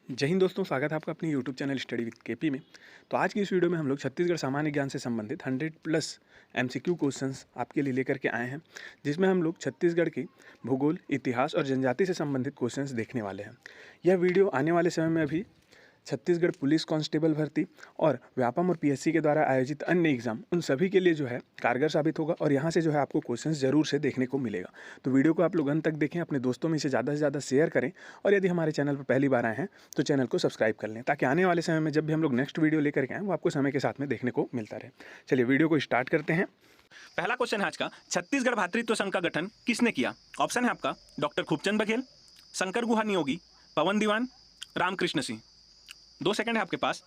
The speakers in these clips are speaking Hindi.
जय हिंद दोस्तों, स्वागत है आपका अपने YouTube channel study with KP में। तो आज की इस वीडियो में हम लोग छत्तीसगढ़ सामान्य ज्ञान से संबंधित 100 प्लस एमसीक्यू क्वेश्चंस आपके लिए लेकर के आए हैं, जिसमें हम लोग छत्तीसगढ़ की भूगोल, इतिहास और जनजाति से संबंधित क्वेश्चंस देखने वाले हैं। यह वीडियो आने वाले समय में अभी छत्तीसगढ़ पुलिस कांस्टेबल भर्ती और व्यापम और पीएससी के द्वारा आयोजित अन्य एग्जाम, उन सभी के लिए जो है कारगर साबित होगा और यहाँ से जो है आपको क्वेश्चंस जरूर से देखने को मिलेगा। तो वीडियो को आप लोग अंत तक देखें, अपने दोस्तों में इसे ज़्यादा से ज़्यादा शेयर करें और यदि हमारे चैनल पर पहली बार आए हैं तो चैनल को सब्सक्राइब कर लें, ताकि आने वाले समय में जब भी हम लोग नेक्स्ट वीडियो लेकर के आएँ वो आपको समय के साथ में देखने को मिलता रहे। चलिए वीडियो को स्टार्ट करते हैं। पहला क्वेश्चन है आज का, छत्तीसगढ़ भातृत्व संघ का गठन किसने किया? ऑप्शन है आपका डॉक्टर खूबचंद बघेल, शंकर गुहा नियोगी, पवन दीवान, रामकृष्ण सिंह। 2 सेकंड है आपके पास।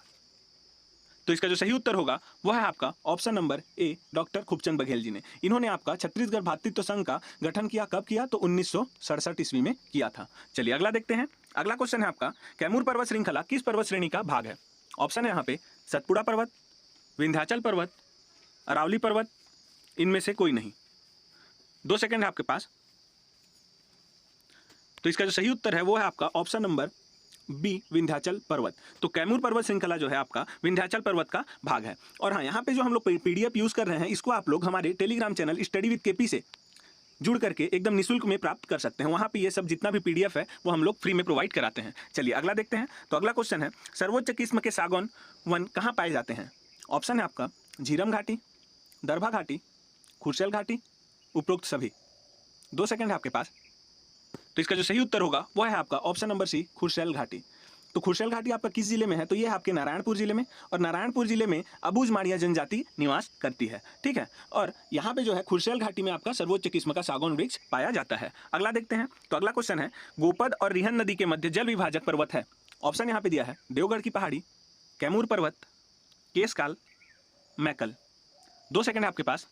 तो इसका जो सही उत्तर होगा वह है आपका option number A, doctor Khubchand Baghel ji ने। इन्होंने आपका छत्तीसगढ़ भातृत्व संघ का गठन किया, कब किया? तो 1967 ईस्वी में किया था। चलिए अगला देखते हैं। अगला क्वेश्चन है आपका, कैमूर पर्वत श्रृंखला किस पर्वत श्रेणी का भाग है? ऑप्शन है यहाँ पे सतपुड़ा पर्वत, विंध्याचल पर्वत, अरावली पर्वत, इनमें से कोई नहीं। 2 सेकंड है आपके पास। तो इसका जो सही उत्तर है वो है आपका ऑप्शन नंबर बी, विंध्याचल पर्वत। तो कैमूर पर्वत श्रृंखला जो है आपका विंध्याचल पर्वत का भाग है। और हाँ, यहाँ पे जो हम लोग पीडीएफ यूज कर रहे हैं, इसको आप लोग हमारे Telegram channel study with KP से जुड़ करके एकदम निःशुल्क में प्राप्त कर सकते हैं। वहाँ पे ये सब जितना भी पीडीएफ है वो हम लोग फ्री में प्रोवाइड कराते हैं। चलिए अगला देखते हैं। तो अगला क्वेश्चन है, सर्वोच्च किस्म के सागौन वन कहाँ पाए जाते हैं? ऑप्शन है आपका झीरम घाटी, दरभा घाटी, खुरसेल घाटी, उपरोक्त सभी। 2 सेकंड है आपके पास। तो इसका जो सही उत्तर होगा वह है आपका ऑप्शन नंबर सी, खुरसेल घाटी। तो खुरसेल घाटी आपका किस जिले में है? तो ये है आपके नारायणपुर जिले में, और नारायणपुर जिले में अबूझ माड़िया जनजाति निवास करती है। ठीक है, और यहाँ पे जो है खुरसेल घाटी में आपका सर्वोच्च किस्म का सागौन वृक्ष पाया जाता है। अगला देखते हैं। तो अगला क्वेश्चन है, गोपद और रिहन नदी के मध्य जल विभाजक पर्वत है। ऑप्शन यहाँ पे दिया है देवगढ़ की पहाड़ी, कैमूर पर्वत, केसकाल, मैकल। 2 सेकंड है आपके पास।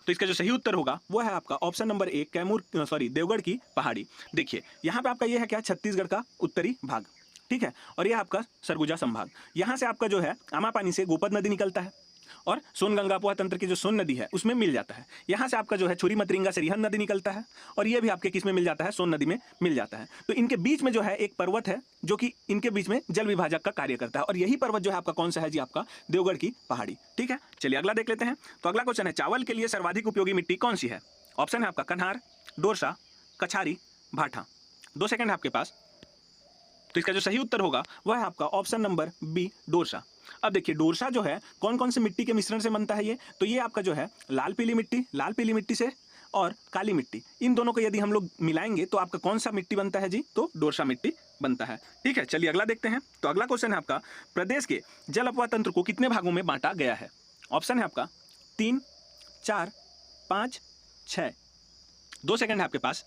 तो इसका जो सही उत्तर होगा वो है आपका ऑप्शन नंबर ए, देवगढ़ की पहाड़ी। देखिए यहाँ पे आपका ये है क्या, छत्तीसगढ़ का उत्तरी भाग। ठीक है, और ये आपका सरगुजा संभाग। यहाँ से आपका जो है आमापानी से गोपद नदी निकलता है और सोनगंगा अपोहा तंत्र की जो सोन नदी है उसमें मिल जाता है। यहाँ से आपका जो है छुरी मतरिंगा से रिहन नदी निकलता है, और ये भी आपके किस में मिल जाता है? सोन नदी में मिल जाता है। तो इनके बीच में जो है एक पर्वत है जो कि इनके बीच में जल विभाजक का कार्य करता है, और यही पर्वत जो है आपका कौन सा है जी? आपका देवगढ़ की पहाड़ी। ठीक है, चलिए अगला देख लेते हैं। तो अगला क्वेश्चन है, चावल के लिए सर्वाधिक उपयोगी मिट्टी कौन सी है? ऑप्शन है आपका कन्हार, डोरसा, कछारी, भाठा। 2 सेकंड है आपके पास। तो इसका जो सही उत्तर होगा वह है आपका ऑप्शन नंबर बी, डोरसा। अब देखिए डोरसा जो है कौन कौन से मिट्टी के मिश्रण से बनता है ये? तो ये आपका जो है लाल पीली मिट्टी से और काली मिट्टी, इन दोनों को यदि हम लोग मिलाएंगे तो आपका कौन सा मिट्टी बनता है जी? तो डोरसा मिट्टी बनता है। ठीक है, चलिए अगला देखते हैं। तो अगला क्वेश्चन है आपका, प्रदेश के जल अपवाह तंत्र को कितने भागों में बांटा गया है? ऑप्शन है आपका 3, 4, 5, 6। 2 सेकंड है आपके पास।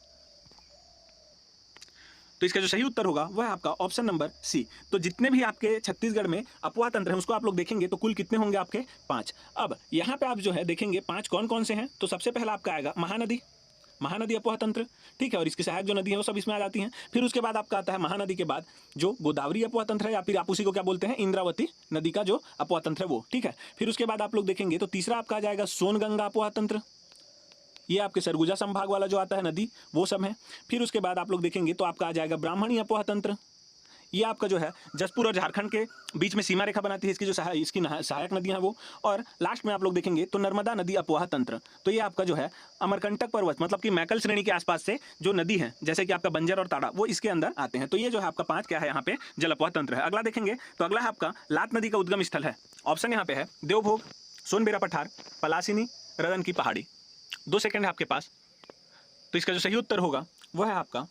तो इसका जो सही उत्तर होगा वह है आपका ऑप्शन नंबर सी। तो जितने भी आपके छत्तीसगढ़ में अपवाह तंत्र हैं उसको आप लोग देखेंगे तो कुल कितने होंगे आपके? 5। अब यहाँ पे आप जो है देखेंगे 5 कौन कौन से हैं। तो सबसे पहला आपका आएगा महानदी अपवाह तंत्र। ठीक है, और इसकी सहायक जो नदी है वो सब इसमें आ जाती हैं। फिर उसके बाद आपका आता है महानदी के बाद जो गोदावरी अपवाह तंत्र है, या फिर आप उसी को क्या बोलते हैं, इंद्रावती नदी का जो अपवाह तंत्र है वो। ठीक है, फिर उसके बाद आप लोग देखेंगे तो तीसरा आपका आ जाएगा सोनगंगा अपवाह तंत्र। ये आपके सरगुजा संभाग वाला जो आता है नदी वो सब है। फिर उसके बाद आप लोग देखेंगे तो आपका आ जाएगा ब्राह्मणी अपवाह तंत्र। ये आपका जो है जसपुर और झारखंड के बीच में सीमा रेखा बनाती है, इसकी जो सहायक नदियां हैं वो। और लास्ट में आप लोग देखेंगे तो नर्मदा नदी अपवाह तंत्र। तो ये आपका जो है अमरकंटक पर्वत मतलब कि मैकल श्रेणी के आसपास से जो नदी है, जैसे कि आपका बंजर और ताड़ा, वो इसके अंदर आते हैं। तो ये जो है आपका 5 क्या है यहाँ पे? जल अपवाह तंत्र है। अगला देखेंगे तो अगला है आपका लात नदी का उद्गम स्थल है। ऑप्शन यहाँ पे है देवभोग, सोनबेरा पठार, पलासिनी, रदन की पहाड़ी। 2 सेकंड है आपके पास। तो इसका जो सही उत्तर होगा वह है आपका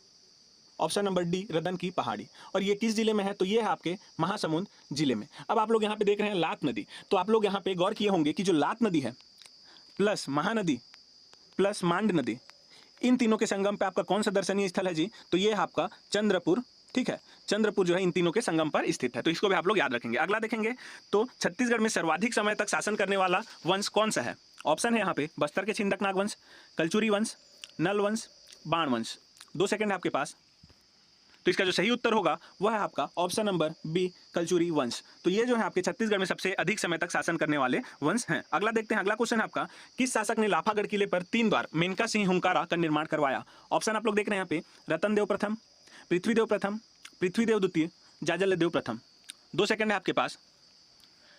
ऑप्शन नंबर डी, रदन की पहाड़ी। और ये किस जिले में है? तो ये है आपके महासमुंद जिले में। अब आप लोग यहाँ पे देख रहे हैं लात नदी। तो आप लोग यहाँ पे गौर किए होंगे कि जो लात नदी है प्लस महानदी प्लस मांड नदी, इन तीनों के संगम पे आपका कौन सा दर्शनीय स्थल है जी? तो ये है आपका चंद्रपुर। ठीक है, चंद्रपुर जो है इन तीनों के संगम पर स्थित है। तो इसको भी आप लोग याद रखेंगे। अगला देखेंगे तो छत्तीसगढ़ में सर्वाधिक समय तक शासन करने वाला वंश कौन सा है? ऑप्शन है यहाँ पे बस्तर के छिंदक नाग वंश, कलचुरी वंश, नल वंश, बाण वंश। 2 सेकंड है आपके पास। तो इसका जो सही उत्तर होगा वह है आपका ऑप्शन नंबर बी, कलचुरी वंश। तो ये जो है आपके छत्तीसगढ़ में सबसे अधिक समय तक शासन करने वाले वंश हैं। अगला देखते हैं। अगला क्वेश्चन है आपका, किस शासक ने लाफागढ़ किले पर 3 बार मेनका सिंह हुंकारा का निर्माण करवाया? ऑप्शन आप लोग देख रहे हैं यहाँ पे रतन देव प्रथम, पृथ्वीदेव प्रथम, पृथ्वीदेव द्वितीय, जाजलदेव प्रथम। 2 सेकंड है आपके पास।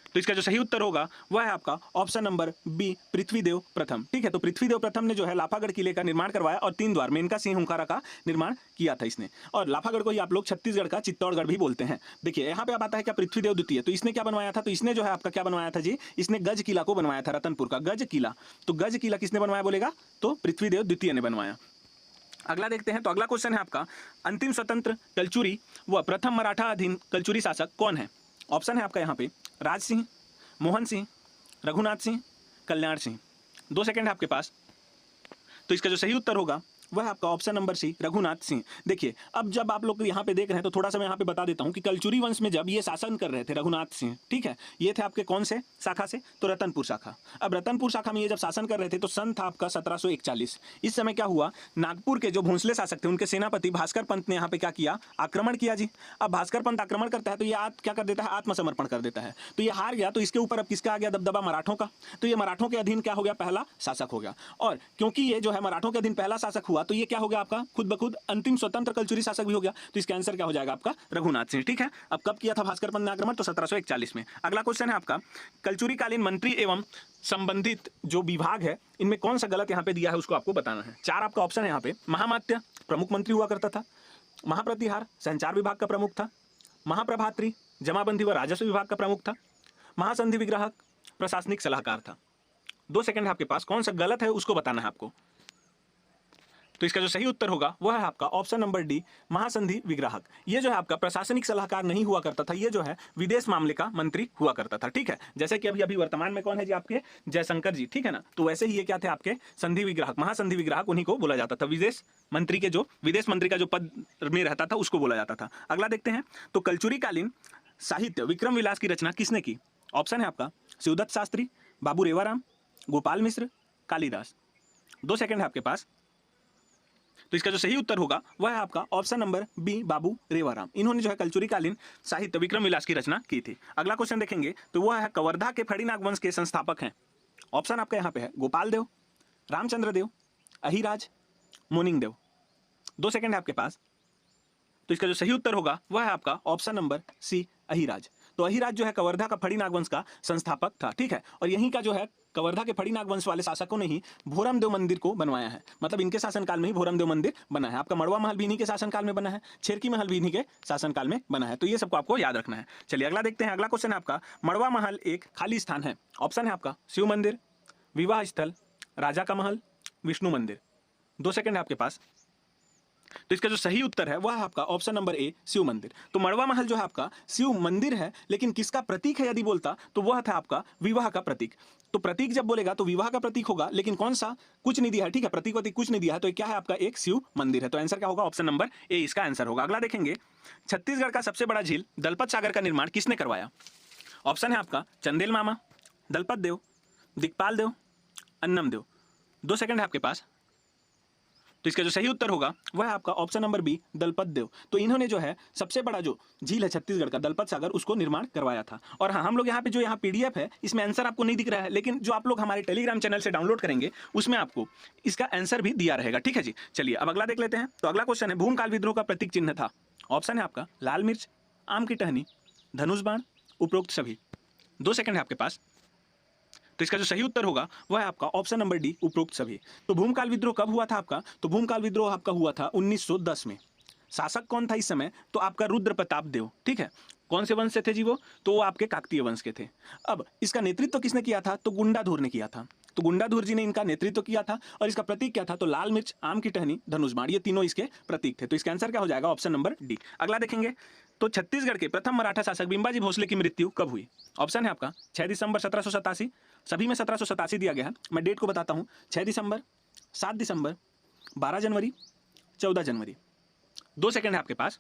तो इसका जो सही उत्तर होगा वह है आपका ऑप्शन नंबर बी, पृथ्वीदेव प्रथम। ठीक है, तो पृथ्वीदेव प्रथम ने जो है लाफागढ़ किले का निर्माण करवाया और 3 द्वार मेनका सिंह हुंकारा का निर्माण किया था इसने। और लाफागढ़ को ही आप लोग छत्तीसगढ़ का चित्तौड़गढ़ भी बोलते हैं। देखिए यहाँ पे आप आता है क्या, पृथ्वीदेव द्वितीय। तो इसने क्या बनवाया था, तो इसने जो है आपका क्या बनवाया था जी, इसने गज किला को बनवाया था, रतनपुर का गज किला। तो गज किला किसने बनवाया बोलेगा, तो पृथ्वीदेव द्वितीय ने बनवाया। अगला देखते हैं, तो अगला क्वेश्चन है आपका, अंतिम स्वतंत्र कलचुरी व प्रथम मराठा अधीन कलचुरी शासक कौन है। ऑप्शन है आपका यहाँ पे राज सिंह, मोहन सिंह, रघुनाथ सिंह, कल्याण सिंह। 2 सेकंड है आपके पास। तो इसका जो सही उत्तर होगा वह आपका option number C, Raghunath Singh. देखिए अब जब आप लोग यहाँ पे देख रहे हैं तो थोड़ा सा मैं यहाँ पे बता देता हूँ कि कलचुरी वंश में जब ये शासन कर रहे थे रघुनाथ सिंह, ठीक है, ये थे आपके कौन से शाखा से, तो रतनपुर शाखा। अब रतनपुर शाखा में ये जब शासन कर रहे थे तो सन था आपका 1741। इस समय क्या हुआ, नागपुर के जो भोंसले शासक थे उनके सेनापति भास्कर पंत ने यहाँ पे क्या किया, आक्रमण किया जी। अब भास्कर पंत आक्रमण करता है तो ये क्या कर देता है, आत्मसमर्पण कर देता है। तो ये हार गया, तो इसके ऊपर अब किसका आ गया दबदबा, मराठों का। तो ये मराठों के अधीन क्या हो गया, पहला शासक हो गया। और क्योंकि ये जो है मराठों के अधीन पहला शासक हुआ तो ये क्या हो गया आपका खुद ब खुद अंतिम स्वतंत्र कलचुरी शासक भी हो गया। तो इसका आंसर क्या हो जाएगा आपका, रघुनाथ सिंह। ठीक है, अब कब किया था भास्कर पंत ने आक्रमण, तो 1741 में। अगला क्वेश्चन है आपका, कलचुरी कालीन मंत्री एवं संबंधित जो विभाग है इनमें कौन सा गलत यहाँ पे दिया है उसको आपको बताना है। 4 आपका ऑप्शन है यहाँ पे, महामात्य प्रमुख मंत्री हुआ करता था, महाप्रतिहार संचार विभाग का प्रमुख था, महाप्रभात्री जमाबंदी व राजस्व विभाग का प्रमुख था, महासंधि विग्राहक प्रशासनिक सलाहकार था। 2 सेकंड है आपके पास, कौन सा गलत है उसको बताना है आपको। तो इसका जो सही उत्तर होगा वह है आपका ऑप्शन नंबर डी, महासंधि विग्राहक। ये जो है आपका प्रशासनिक सलाहकार नहीं हुआ करता था, ये जो है विदेश मामले का मंत्री हुआ करता था। ठीक है, जैसे कि अभी वर्तमान में कौन है जी आपके, जयशंकर जी, ठीक है ना। तो वैसे ही ये क्या थे आपके संधि विग्राहक, महासंधि विग्राहक उन्हीं को बोला जाता था। विदेश मंत्री का जो पद में रहता था उसको बोला जाता था। अगला देखते हैं, तो कलचुरी कालीन साहित्य विक्रम विलास की रचना किसने की। ऑप्शन है आपका शिवदत्त शास्त्री, बाबू रेवाराम, गोपाल मिश्र, कालिदास। 2 सेकंड है आपके पास। तो इसका जो सही उत्तर होगा वह है आपका ऑप्शन नंबर बी, बाबू रेवाराम। इन्होंने जो है कलचुरी कालीन साहित्य विक्रम विलास की रचना की थी। अगला क्वेश्चन देखेंगे, तो वह है कवर्धा के फड़ीनाग वंश के संस्थापक हैं। ऑप्शन आपका यहाँ पे है गोपाल देव, रामचंद्र देव, अहिराज, मोनिंग देव। 2 सेकंड है आपके पास। तो इसका जो सही उत्तर होगा वह है आपका ऑप्शन नंबर सी, अहिराज। तो अहिराज जो है कवर्धा का फड़ीनाग वंश का संस्थापक था। ठीक है, और यहीं का जो है कवर्धा के फड़ीनाग वंश वाले शासकों ने ही भोरमदेव मंदिर को बनवाया है। मतलब इनके शासनकाल में ही भोरमदेव मंदिर बना है। आपका मड़वा महल भी इन्हीं के शासनकाल में बना है, छेरकी महल भी इन्हीं के शासनकाल में बना है। तो ये सबको आपको याद रखना है। चलिए अगला देखते हैं। अगला क्वेश्चन है आपका, मड़वा महल एक खाली स्थान है। ऑप्शन है आपका शिव मंदिर, विवाह स्थल, राजा का महल, विष्णु मंदिर। 2 सेकंड है आपके पास। तो इसका जो सही उत्तर है वह है आपका ऑप्शन नंबर ए, शिव मंदिर। तो मड़वा महल जो है आपका शिव मंदिर है, लेकिन किसका प्रतीक है यदि बोलता तो वह था आपका विवाह का प्रतीक। तो प्रतीक जब बोलेगा तो विवाह का प्रतीक होगा, लेकिन कौन सा, कुछ नहीं दिया है। ठीक है, प्रतीक वतीक कुछ नहीं दिया है, तो क्या है आपका एक शिव मंदिर है। तो आंसर क्या होगा, ऑप्शन नंबर ए इसका आंसर होगा। अगला देखेंगे, छत्तीसगढ़ का सबसे बड़ा झील दलपत सागर का निर्माण किसने करवाया। ऑप्शन है आपका चंदेल मामा, दलपत देव, दिक्पाल देव, अन्नम देव। 2 सेकंड है आपके पास। तो इसका जो सही उत्तर होगा वह है आपका ऑप्शन नंबर बी, दलपत देव। तो इन्होंने जो है सबसे बड़ा जो झील है छत्तीसगढ़ का दलपत सागर, उसको निर्माण करवाया था। और हाँ, हम लोग यहाँ पे जो यहाँ पीडीएफ है इसमें आंसर आपको नहीं दिख रहा है, लेकिन जो आप लोग हमारे टेलीग्राम चैनल से डाउनलोड करेंगे उसमें आपको इसका आंसर भी दिया रहेगा। ठीक है जी, चलिए अब अगला देख लेते हैं। तो अगला क्वेश्चन है, भूमकाल विद्रोह का प्रतीक चिन्ह था। ऑप्शन है आपका लाल मिर्च, आम की टहनी, धनुष बाण, उपरोक्त सभी। 2 सेकंड है आपके पास। तो इसका जो सही उत्तर होगा वह है आपका ऑप्शन नंबर डी, उपरोक्त सभी। तो भूमकाल विद्रोह कब हुआ था आपका, तो भूमकाल विद्रोह आपका हुआ था 1910 में। शासक कौन था इस समय, तो आपका रुद्र प्रताप देव। ठीक है, कौन से वंश से थे जी वो, तो वो आपके काकतीय वंश के थे। अब इसका नेतृत्व किसने किया था, तो गुंडाधुर ने किया था। तो गुंडाधुर जी ने इनका नेतृत्व किया था। और इसका प्रतीक क्या था, तो लाल मिर्च, आम की टहनी, धनुष बाण, ये तीनों इसके प्रतीक थे। तो इसका आंसर क्या हो जाएगा, ऑप्शन नंबर डी। अगला देखेंगे, तो छत्तीसगढ़ के प्रथम मराठा शासक बिंबाजी भोसले की मृत्यु कब हुई। ऑप्शन है आपका 6 दिसंबर 1787, सभी में 1787 दिया गया है। मैं डेट को बताता हूँ, 6 दिसंबर, 7 दिसंबर, 12 जनवरी, 14 जनवरी। 2 सेकंड है आपके पास।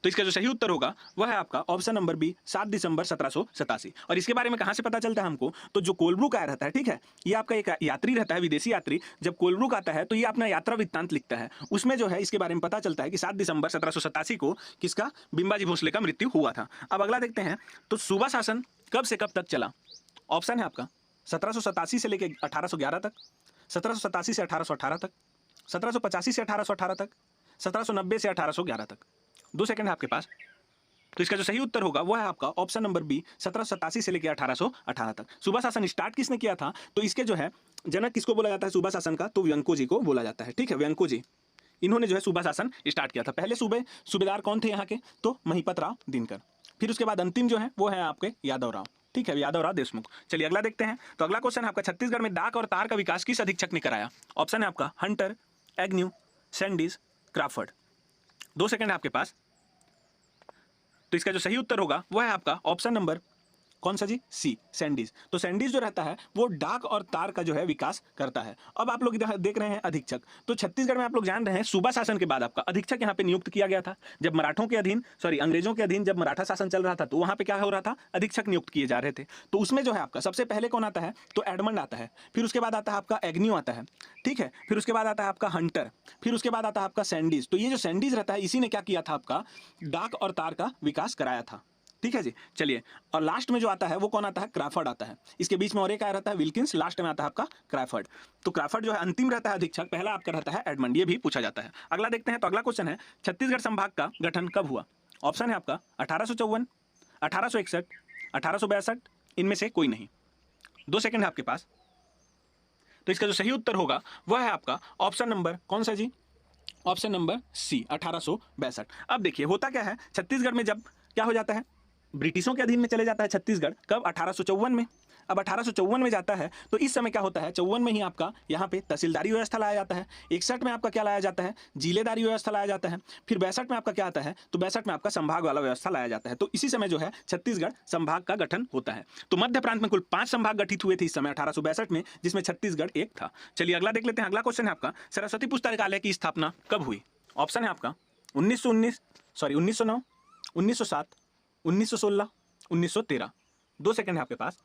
तो इसका जो सही उत्तर होगा वह है आपका ऑप्शन नंबर बी, 7 दिसंबर 1787। और इसके बारे में कहाँ से पता चलता है हमको, तो जो कोलब्रुक आया रहता है, ठीक है, ये आपका एक यात्री रहता है, विदेशी यात्री। जब कोलब्रुक आता है तो ये अपना यात्रा वृत्तांत लिखता है, उसमें जो है इसके बारे में पता चलता है कि 7 दिसंबर 1787 को किसका, बिंबाजी भोसले का मृत्यु हुआ था। अब अगला देखते हैं, तो सूबा शासन कब से कब तक चला। ऑप्शन है आपका 1787 से लेकर 1811 तक, 1787 से 1818 तक, 1785 से 1818 तक, 1790 से 1811 तक। 2 सेकंड है आपके पास। तो इसका जो सही उत्तर होगा वो है आपका ऑप्शन नंबर बी 1787 से लेकर 1818 तक। सूबा शासन स्टार्ट किसने किया था? तो इसके जो है जनक किसको बोला जाता है सूबा शासन का? तो व्यंको जी को बोला जाता है। ठीक है, व्यंको जी, इन्होंने जो है सूबा शासन स्टार्ट किया था। पहले सूबेदार कौन थे यहाँ के? तो महिपत राव दिनकर। फिर उसके बाद अंतिम जो है वो है आपके यादव राव। ठीक है, यादव राव देशमुख। चलिए अगला देखते हैं। तो अगला क्वेश्चन है आपका, छत्तीसगढ़ में डाक और तार का विकास किस अधीक्षक ने कराया? ऑप्शन है आपका हंटर, एग्न्यू, सैंडीज, क्राफर्ड। 2 सेकंड है आपके पास। तो इसका जो सही उत्तर होगा वो है आपका ऑप्शन नंबर कौन सा जी? सी, सैंडीज। तो सैंडीज जो रहता है वो डाक और तार का जो है विकास करता है। अब आप लोग इधर देख रहे हैं अधीक्षक। तो छत्तीसगढ़ में आप लोग जान रहे हैं सूबा शासन के बाद आपका अधीक्षक यहाँ पे नियुक्त किया गया था। जब मराठों के अधीन, सॉरी अंग्रेजों के अधीन जब मराठा शासन चल रहा था तो वहाँ पे क्या हो रहा था? अधीक्षक नियुक्त किए जा रहे थे। तो उसमें जो है आपका सबसे पहले कौन आता है? तो एडमंड आता है। फिर उसके बाद आता है आपका एग्न्यू आता है। ठीक है, फिर उसके बाद आता है आपका हंटर, फिर उसके बाद आता है आपका सैंडीज। तो ये जो सैंडीज रहता है इसी ने क्या किया था? आपका डाक और तार का विकास कराया था। ठीक है जी, चलिए। और लास्ट में जो आता है वो कौन आता है? क्राफर्ड आता है। इसके बीच में और एक आया रहता है विल्किंस, लास्ट में आता है आपका क्राफर्ड। तो क्राफर्ड जो है अंतिम रहता है अधीक्षक, पहला आपका रहता है एडमंड। ये भी पूछा जाता है। अगला देखते हैं। तो अगला क्वेश्चन है, छत्तीसगढ़ संभाग का गठन कब हुआ? ऑप्शन है आपका 1854, 1861, 1862, इनमें से कोई नहीं। 2 सेकंड है आपके पास। तो इसका जो सही उत्तर होगा वह है आपका ऑप्शन नंबर कौन सा जी? ऑप्शन नंबर सी, 1862। अब देखिए होता क्या है, छत्तीसगढ़ में जब क्या हो जाता है, ब्रिटिशों के अधीन में चले जाता है छत्तीसगढ़। कब? 1854 में। अब 1854 में जाता है तो इस समय क्या होता है, 54 में ही आपका यहाँ पे तहसीलदारी व्यवस्था लाया जाता है। 61 में आपका क्या लाया जाता है? जिलेदारी व्यवस्था लाया जाता है। फिर 62 में आपका क्या आता है? तो 62 में आपका संभाग वाला व्यवस्था लाया जाता है। तो इसी समय जो है छत्तीसगढ़ संभाग का गठन होता है। तो मध्य प्रांत में कुल 5 संभाग गठित हुए थे इस समय 1862 में, जिसमें छत्तीसगढ़ एक था। चलिए अगला देख लेते हैं। अगला क्वेश्चन है आपका, सरस्वती पुस्तकालय की स्थापना कब हुई? ऑप्शन है आपका 1919, सॉरी 1909, 1907, 1916, 1913। 2 सेकंड है आपके पास।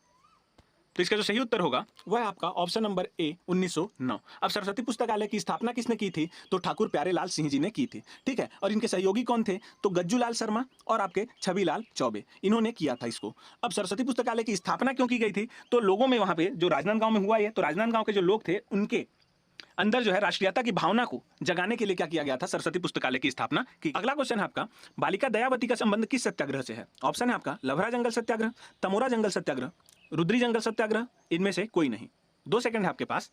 तो इसका जो सही उत्तर होगा वह है आपका ऑप्शन नंबर ए, 1909। अब सरस्वती पुस्तकालय की स्थापना किसने की थी? तो ठाकुर प्यारेलाल सिंह जी ने की थी। ठीक है, और इनके सहयोगी कौन थे? तो गज्जूलाल शर्मा और आपके छविलाल चौबे, इन्होंने किया था इसको। अब सरस्वती पुस्तकालय की स्थापना क्यों की गई थी? तो लोगों में वहां पे जो राजनांदगांव में हुआ है, तो राजनांदगांव के जो लोग थे उनके अंदर जो है राष्ट्रीयता की भावना को जगाने के लिए क्या किया गया था? सरस्वती पुस्तकालय की स्थापना की। अगला क्वेश्चन है आपका, बालिका दयावती का संबंध किस सत्याग्रह से है? ऑप्शन है आपका लभरा जंगल सत्याग्रह, तमोरा जंगल सत्याग्रह, रुद्री जंगल सत्याग्रह, इनमें से कोई नहीं। 2 सेकंड है आपके पास।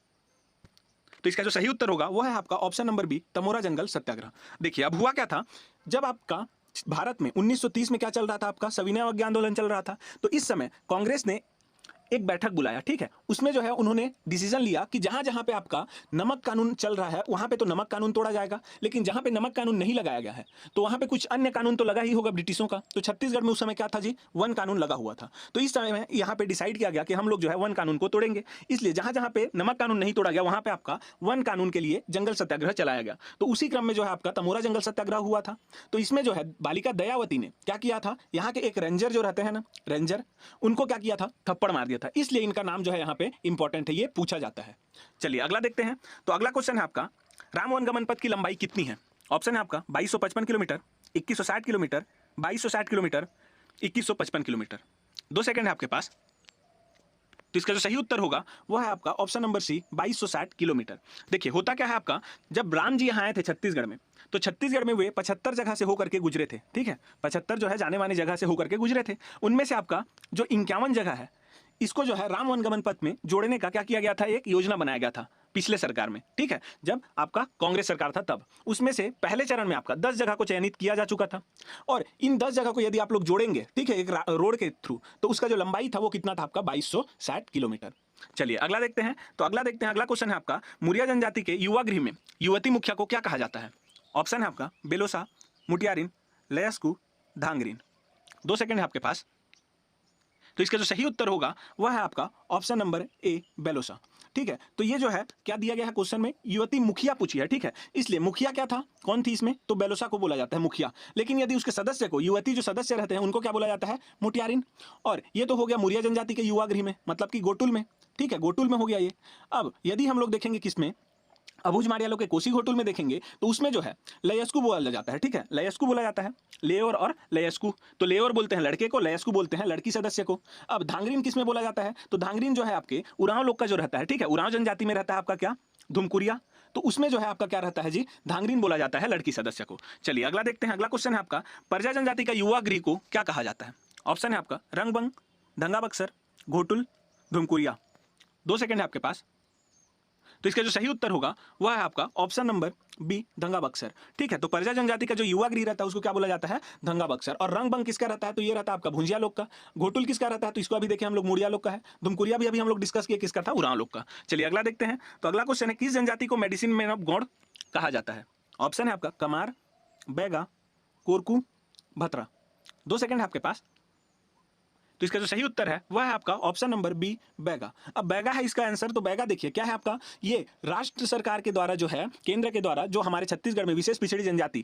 तो इसका जो सही उत्तर होगा वो है आपका ऑप्शन नंबर बी, तमोरा जंगल सत्याग्रह। देखिए अब हुआ क्या था, जब आपका भारत में 1930 में क्या चल रहा था? आपका सविनय अवज्ञा आंदोलन चल रहा था। तो इस समय कांग्रेस ने एक बैठक बुलाया। ठीक है, उसमें जो है उन्होंने डिसीजन लिया कि जहां जहां पे आपका नमक कानून चल रहा है वहां पे तो नमक कानून तोड़ा जाएगा, लेकिन जहां पे नमक कानून नहीं लगाया गया है तो वहां पे कुछ अन्य कानून तो लगा ही होगा ब्रिटिशों का। तो छत्तीसगढ़ में उस समय क्या था जी? वन कानून लगा हुआ था। तो इस समय में यहाँ पे डिसाइड किया गया कि हम लोग जो है वन कानून को तोड़ेंगे। इसलिए जहां जहां पे नमक कानून नहीं तोड़ा गया वहां पे आपका वन कानून के लिए जंगल सत्याग्रह चलाया गया। तो उसी क्रम में जो है आपका तमोरा जंगल सत्याग्रह हुआ था। तो इसमें जो है बालिका दयावती ने क्या किया था, यहाँ के एक रेंजर जो रहते हैं ना, रेंजर, उनको क्या किया था? थप्पड़ मार दिया था। इसलिए इनका नाम जो है यहाँ पे इंपॉर्टेंट है, ये पूछा जाता है। चलिए अगला देखते हैं। तो अगला क्वेश्चन है आपका, राम वनगमन पथ की लंबाई कितनी है? ऑप्शन है आपका 2255 kilometre, 2160 kilometre, 2260 kilometre, 2155 kilometre. 2 second है आपके पास। तो इसका जो सही उत्तर होगा वह है आपका ऑप्शन नंबर सी, 2260 किलोमीटर। देखिए होता क्या है आपका, जब राम जी यहाँ आए थे छत्तीसगढ़ में, तो छत्तीसगढ़ में वे 75 जगह से होकर के गुजरे थे। ठीक है, 75 जो है जाने माने जगह से होकर के गुजरे थे। उनमें से आपका जो 51 जगह है इसको जो है राम वनगमन पथ में जोड़ने का क्या किया गया था? एक योजना बनाया गया था पिछले सरकार में। ठीक है, जब आपका कांग्रेस सरकार था तब उसमें से पहले चरण में आपका 10 जगह को चयनित किया जा चुका था। और इन 10 जगह को यदि आप लोग जोड़ेंगे, ठीक है, एक रोड के थ्रू, तो उसका जो लंबाई था वो कितना था आपका? 2260 किलोमीटर। चलिए अगला देखते हैं। तो अगला देखते हैं, अगला क्वेश्चन है आपका, मुरिया जनजाति के युवा गृह में युवती मुखिया को क्या कहा जाता है? ऑप्शन है आपका बेलोसा, मुटियारिन, लयस्कू, धांगरीन। 2 सेकंड है आपके पास। तो इसका जो सही उत्तर होगा वह है आपका ऑप्शन नंबर ए, बेलोसा। ठीक है, तो ये जो है क्या दिया गया है क्वेश्चन में? युवती मुखिया पूछी है। ठीक है, इसलिए मुखिया क्या था, कौन थी इसमें? तो बेलोसा को बोला जाता है मुखिया। लेकिन यदि उसके सदस्य को, युवती जो सदस्य रहते हैं उनको क्या बोला जाता है? मुटियारिन। और ये तो हो गया मुरिया जनजाति के युवा गृह में, मतलब कि गोटुल में। ठीक है, गोटुल में हो गया ये। अब यदि हम लोग देखेंगे किसमें, अबूझ मारियालो के कोसी घोटुल में देखेंगे तो उसमें जो है लयस्कू बोला जाता है। ठीक है, लयस्कू बोला जाता है, लेओर और लयस्कू। तो लेओर बोलते हैं लड़के को, लयस्कू बोलते हैं लड़की सदस्य को। अब धांगरीन किस में बोला जाता है? तो धांगरीन जो है आपके उरांव लोग का जो रहता है। ठीक है, उरांव जनजाति में रहता है आपका क्या? धुमकुरिया। तो उसमें जो है आपका क्या रहता है जी, धांगरीन बोला जाता है लड़की सदस्य को। चलिए अगला देखते हैं। अगला क्वेश्चन है आपका, प्रजा जनजाति का युवा गृह को क्या कहा जाता है? ऑप्शन है आपका रंगबंग, दंगा बक्सर, घोटुल, धुमकुरिया। 2 सेकंड है आपके पास। तो इसका जो सही उत्तर होगा वह है आपका ऑप्शन नंबर बी, दंगा बक्सर। ठीक है, तो प्रजा जनजाति का जो युवा गृह रहता है उसको क्या बोला जाता है? दंगा बक्सर। और रंगबंग किसका रहता है? तो ये रहता है आपका भुंजिया लोग का। घोटुल किसका रहता है? तो इसको अभी देखें हम लोग, मुड़िया लोग का है। धुमकुरिया भी अभी हम लोग डिस्कस किए, किसका था? उरांव लोग का। चलिए अगला देखते हैं। तो अगला क्वेश्चन है, किस जनजाति को मेडिसिन मैन ऑफ गॉड कहा जाता है? ऑप्शन है आपका कमार, बैगा, कोरकू, भतरा। 2 सेकंड है आपके पास। तो इसका जो सही उत्तर है वह है आपका ऑप्शन नंबर बी, बैगा। अब बैगा है इसका आंसर। तो बैगा देखिए क्या है आपका, ये राष्ट्र सरकार के द्वारा जो है, केंद्र के द्वारा जो हमारे छत्तीसगढ़ में विशेष पिछड़ी जनजाति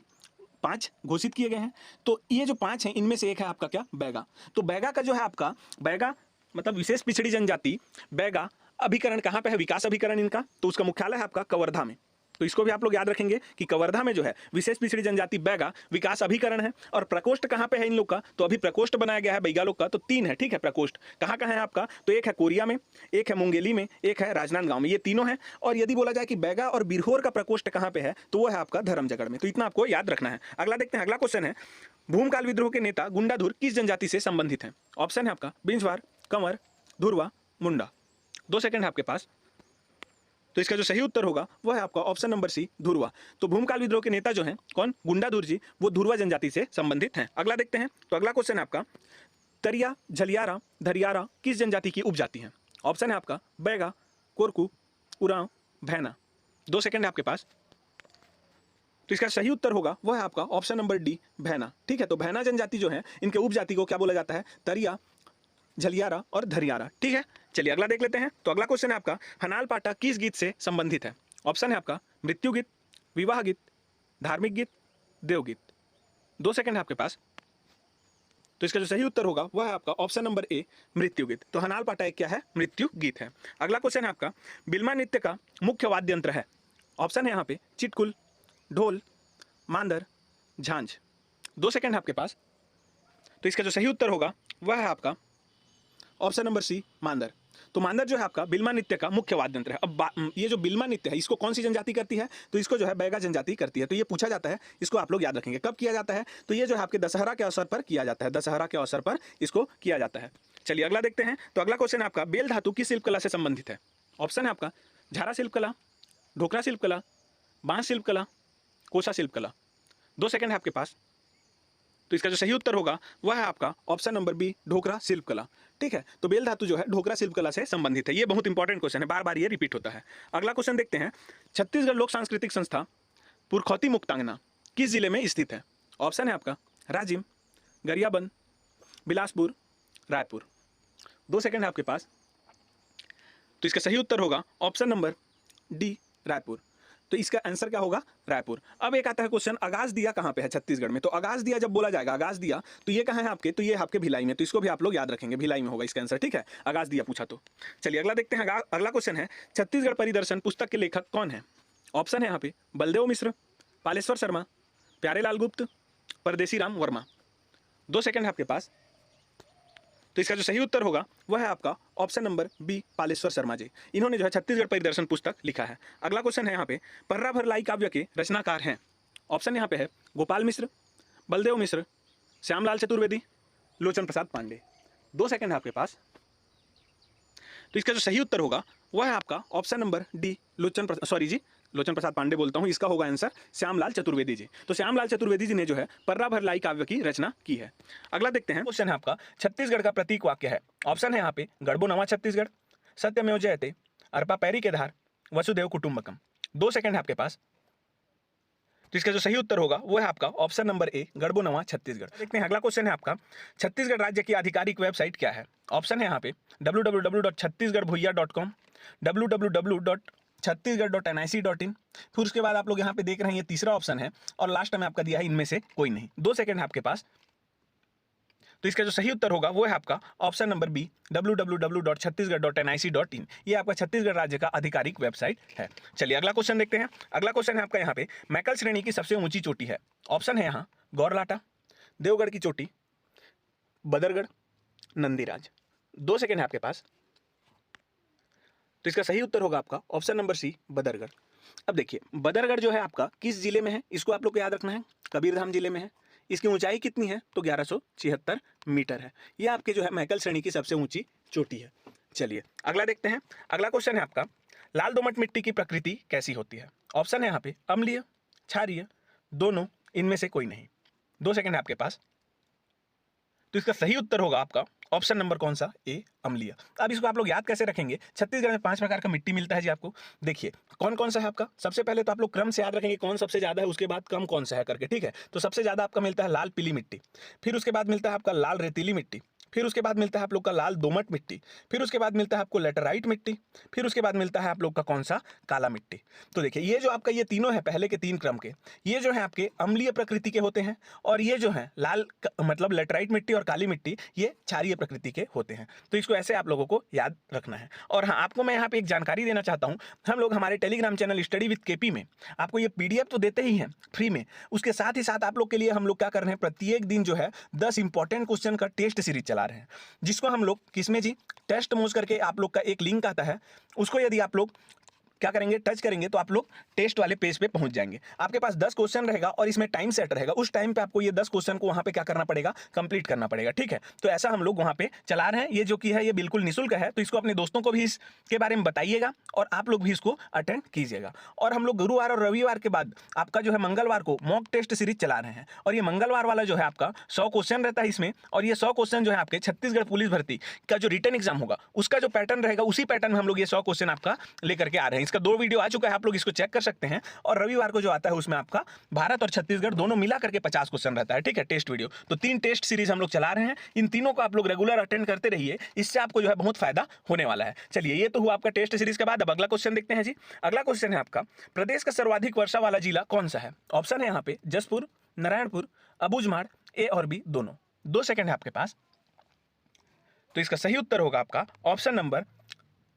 5 घोषित किए गए हैं। तो ये जो 5 हैं इनमें से एक है आपका क्या? बैगा। तो बैगा का जो है आपका, बैगा मतलब विशेष पिछड़ी जनजाति बैगा अभिकरण कहाँ पे है? विकास अभिकरण इनका। तो उसका मुख्यालय है आपका कवर्धा में। तो इसको भी आप लोग याद रखेंगे कि कवर्धा में जो है विशेष पिछड़ी जनजाति बैगा विकास अभिकरण है। और प्रकोष्ठ कहाँ पे है इन लोग का? तो अभी प्रकोष्ठ बनाया गया है बैगा लोग का। तो 3 है, ठीक है। प्रकोष्ठ कहाँ कहाँ है आपका? तो एक है कोरिया में, एक है मुंगेली में, एक है राजनांदगांव में। ये तीनों हैं। और यदि बोला जाए कि बैगा और बिरहोर का प्रकोष्ठ कहाँ पे है, तो वो है आपका धर्मजगढ़ में। तो इतना आपको याद रखना है। अगला देखते हैं। अगला क्वेश्चन है, भूमकाल विद्रोह के नेता गुंडाधुर किस जनजाति से संबंधित है? ऑप्शन है आपका बिंजवार, कंवर, धुरवा, मुंडा। 2 सेकंड है आपके पास। तो इसका जो सही उत्तर होगा वह है आपका ऑप्शन नंबर सी, धुरवा। तो भूमकाल विद्रोह के नेता जो हैं कौन? गुंडाधुर जी, वो धुरवा जनजाति से संबंधित हैं। अगला देखते हैं। तो अगला क्वेश्चन है आपका, तरिया, झलियारा, धरियारा किस जनजाति की उपजाति हैं? ऑप्शन है आपका बैगा, कोरकू, उरांव, भैना। 2 सेकंड है आपके पास। तो इसका सही उत्तर होगा वह है आपका ऑप्शन नंबर डी, भैना। ठीक है, तो भैना जनजाति जो है इनके उपजाति को क्या बोला जाता है? तरिया, झलियारा और धरियारा। ठीक है, चलिए अगला देख लेते हैं। तो अगला क्वेश्चन है आपका, हनाल पाटा किस गीत से संबंधित है? ऑप्शन है आपका मृत्यु गीत, विवाह गीत, धार्मिक गीत, देवगीत। 2 सेकंड है आपके पास। तो इसका जो सही उत्तर होगा वह है आपका ऑप्शन नंबर ए, मृत्यु गीत। तो हनाल पाटा एक क्या है? मृत्यु गीत है। अगला क्वेश्चन है आपका, बिल्मा नृत्य का मुख्य वाद्य यंत्र है? ऑप्शन है यहाँ पे चिटकुल, ढोल, मांदर, झांझ। 2 सेकंड है आपके पास। तो इसका जो सही उत्तर होगा वह है आपका ऑप्शन नंबर सी, मांदर। तो मांदर जो है आपका बिल्मा नृत्य का मुख्य वाद्य यंत्र है। अब ये जो बिल्मा नृत्य है इसको कौन सी जनजाति करती है? तो इसको जो है बैगा जनजाति करती है। तो ये पूछा जाता है, इसको आप लोग याद रखेंगे। कब किया जाता है? तो ये जो है आपके दशहरा के अवसर पर किया जाता है। दशहरा के अवसर पर इसको किया जाता है। चलिए अगला देखते हैं। तो अगला क्वेश्चन आपका, बेल धातु किस शिल्प कला से संबंधित है? ऑप्शन है आपका झारा शिल्प कला, ढोकरा शिल्प कला, बांस शिल्प कला, कोसा शिल्प कला। 2 सेकंड है आपके पास। तो इसका जो सही उत्तर होगा वह है आपका ऑप्शन नंबर बी, ढोकरा शिल्प कला। ठीक है, तो बेल धातु जो है ढोकरा शिल्प कला से संबंधित है। ये बहुत इंपॉर्टेंट क्वेश्चन है, बार बार ये रिपीट होता है। अगला क्वेश्चन देखते हैं, छत्तीसगढ़ लोक सांस्कृतिक संस्था पुरखौती मुक्तांगना किस जिले में स्थित है? ऑप्शन है आपका राजिम, गरियाबंद, बिलासपुर, रायपुर। 2 सेकंड है आपके पास। तो इसका सही उत्तर होगा ऑप्शन नंबर डी, रायपुर। तो इसका आंसर क्या होगा? रायपुर। अब एक आता है क्वेश्चन, आगाज दिया कहाँ पे है छत्तीसगढ़ में? तो आगाज दिया जब बोला जाएगा, आगाज दिया तो ये कहाँ है आपके? तो ये आपके भिलाई में। तो इसको भी आप लोग याद रखेंगे, भिलाई में होगा इसका आंसर। ठीक है, आगाज दिया पूछा तो। चलिए अगला देखते हैं। अगला क्वेश्चन है, छत्तीसगढ़ परिदर्शन पुस्तक के लेखक कौन है? ऑप्शन है यहाँ पे बलदेव मिश्र, पालेश्वर शर्मा, प्यारेलाल गुप्त, परदेसी राम वर्मा। 2 सेकंड है आपके पास। तो इसका जो सही उत्तर होगा वह है आपका option number B, Paleshwar Sharma ji. इन्होंने जो है छत्तीसगढ़ परिदर्शन पुस्तक लिखा है। अगला क्वेश्चन है यहाँ पे, पर्रा भर लाई काव्य के रचनाकार हैं? ऑप्शन यहाँ पे है गोपाल मिश्र, बलदेव मिश्र, श्यामलाल चतुर्वेदी, लोचन प्रसाद पांडे। 2 सेकंड है आपके पास। तो इसका जो सही उत्तर होगा वह है आपका ऑप्शन नंबर डी, लोचन प्रसाद पांडे बोलता हूँ, इसका होगा आंसर श्यामलाल चतुर्वेदी जी। तो श्यामलाल चतुर्वेदी जी ने जो है पर्रा भर लाई काव्य की रचना की है। अगला देखते हैं। क्वेश्चन है आपका, छत्तीसगढ़ का प्रतीक वाक्य है? ऑप्शन है यहाँ पे गढ़बो नवा छत्तीसगढ़, सत्यमेव जयते, अरपा पैरी के धार, वसुदेव कुटुंबकम। 2 सेकंड है आपके पास। तो इसका जो सही उत्तर होगा वो है आपका ऑप्शन नंबर ए, गढ़बो नवा छत्तीसगढ़। देखते हैं अगला क्वेश्चन है आपका, छत्तीसगढ़ राज्य की आधिकारिक वेबसाइट क्या है? ऑप्शन है यहाँ पे www.chhattisgarhbhuiya.com, www.chhattisgarh.nic.in। फिर उसके बाद आप लोग यहाँ पे देख रहे हैं ये तीसरा ऑप्शन है, और लास्ट में आपका दिया है इनमें से कोई नहीं। 2 सेकंड है आपके पास। तो इसका जो सही उत्तर होगा वो है आपका ऑप्शन नंबर बी, www.chhattisgarh.nic.in। ये आपका छत्तीसगढ़ राज्य का आधिकारिक वेबसाइट है। चलिए अगला क्वेश्चन देखते हैं। अगला क्वेश्चन है आपका यहाँ पे, मैकल श्रेणी की सबसे ऊंची चोटी है? ऑप्शन है यहाँ गौरलाटा, देवगढ़ की चोटी, बदरगढ़, नंदीराज। 2 सेकंड है आपके पास। तो इसका सही उत्तर होगा आपका ऑप्शन नंबर सी, बदरगढ़। अब देखिए बदरगढ़ जो है आपका किस जिले में है, इसको आप लोग को याद रखना है, कबीरधाम जिले में है। इसकी ऊंचाई कितनी है, तो 1176 मीटर है। ये आपके जो है मैकल श्रेणी की सबसे ऊंची चोटी है। चलिए अगला देखते हैं। अगला क्वेश्चन है आपका, लाल दोमट मिट्टी की प्रकृति कैसी होती है? ऑप्शन है यहाँ पे अम्लीय, क्षारीय, दोनों, इनमें से कोई नहीं। 2 सेकंड है आपके पास। तो इसका सही उत्तर होगा आपका ऑप्शन नंबर कौन सा, ए, अम्लीय। अब इसको आप लोग याद कैसे रखेंगे? छत्तीसगढ़ में 5 प्रकार का मिट्टी मिलता है जी आपको। देखिए कौन कौन सा है आपका, सबसे पहले तो आप लोग क्रम से याद रखेंगे कौन सबसे ज्यादा है, उसके बाद कम कौन सा है करके, ठीक है। तो सबसे ज्यादा आपका मिलता है लाल पीली मिट्टी, फिर उसके बाद मिलता है आपका लाल रेतीली मिट्टी, फिर उसके बाद मिलता है आप लोग का लाल दोमट मिट्टी, फिर उसके बाद मिलता है आपको लेटराइट मिट्टी, फिर उसके बाद मिलता है आप लोग का कौन सा, काला मिट्टी। तो देखिए ये जो आपका ये तीनों है पहले के 3 क्रम के, ये जो है आपके अम्लीय प्रकृति के होते हैं, और ये जो है मतलब लेटराइट मिट्टी और काली मिट्टी ये क्षारीय प्रकृति के होते हैं। तो इसको ऐसे आप लोगों को याद रखना है। और हाँ, आपको मैं यहाँ पे एक जानकारी देना चाहता हूँ, हम लोग हमारे Telegram channel study with KP में आपको ये PDF तो देते ही हैं फ्री में, उसके साथ ही साथ आप लोग के लिए हम लोग क्या कर रहे हैं, प्रत्येक दिन जो है 10 इंपॉर्टेंट क्वेश्चन का टेस्ट सीरीज चला रहे हैं, जिसको हम लोग किसमें जी, टेस्ट मोज करके आप लोग का एक लिंक आता है, उसको यदि आप लोग क्या करेंगे, टच करेंगे, तो आप लोग टेस्ट वाले पेज पे पहुंच जाएंगे। आपके पास 10 क्वेश्चन रहेगा और इसमें टाइम सेट रहेगा, उस टाइम पे आपको ये 10 क्वेश्चन को वहां पे क्या करना पड़ेगा, कंप्लीट करना पड़ेगा, ठीक है। तो ऐसा हम लोग वहां पे चला रहे हैं। ये जो कि है ये बिल्कुल निःशुल्क है, तो इसको अपने दोस्तों को भी इसके बारे में बताइएगा और आप लोग भी इसको अटेंड कीजिएगा। और हम लोग गुरुवार और रविवार के बाद आपका जो है मंगलवार को मॉक टेस्ट सीरीज चला रहे हैं, और ये मंगलवार वाला जो है आपका 100 क्वेश्चन रहता है इसमें, और ये 100 क्वेश्चन जो है आपके छत्तीसगढ़ पुलिस भर्ती का जो रिटन एग्जाम होगा उसका जो पैटर्न रहेगा, उसी पैटर्न में हम लोग ये 100 क्वेश्चन आपका लेकर के आ रहे हैं। इसका 2 वीडियो आ चुका है, आप लोग इसको चेक कर सकते हैं। और रविवार को जो आता है उसमें आपका भारत और छत्तीसगढ़ दोनों मिला करके 50 क्वेश्चन रहता है, ठीक है, टेस्ट वीडियो। तो 3 टेस्ट सीरीज हम लोग चला रहे हैं, इन तीनों को आप लोग रेगुलर अटेंड करते रहिए, इससे आपको जो है बहुत फायदा होने वाला है। चलिए ये तो हुआ आपका टेस्ट सीरीज के बाद। अब अगला क्वेश्चन देखते हैं जी। अगला क्वेश्चन है आपका, प्रदेश का सर्वाधिक वर्षा वाला जिला कौन सा है? ऑप्शन है यहाँ पे जसपुर, नारायणपुर, अबूझमाड़, ए और बी दोनों। 2 सेकंड है आपके पास। तो इसका सही उत्तर होगा आपका ऑप्शन नंबर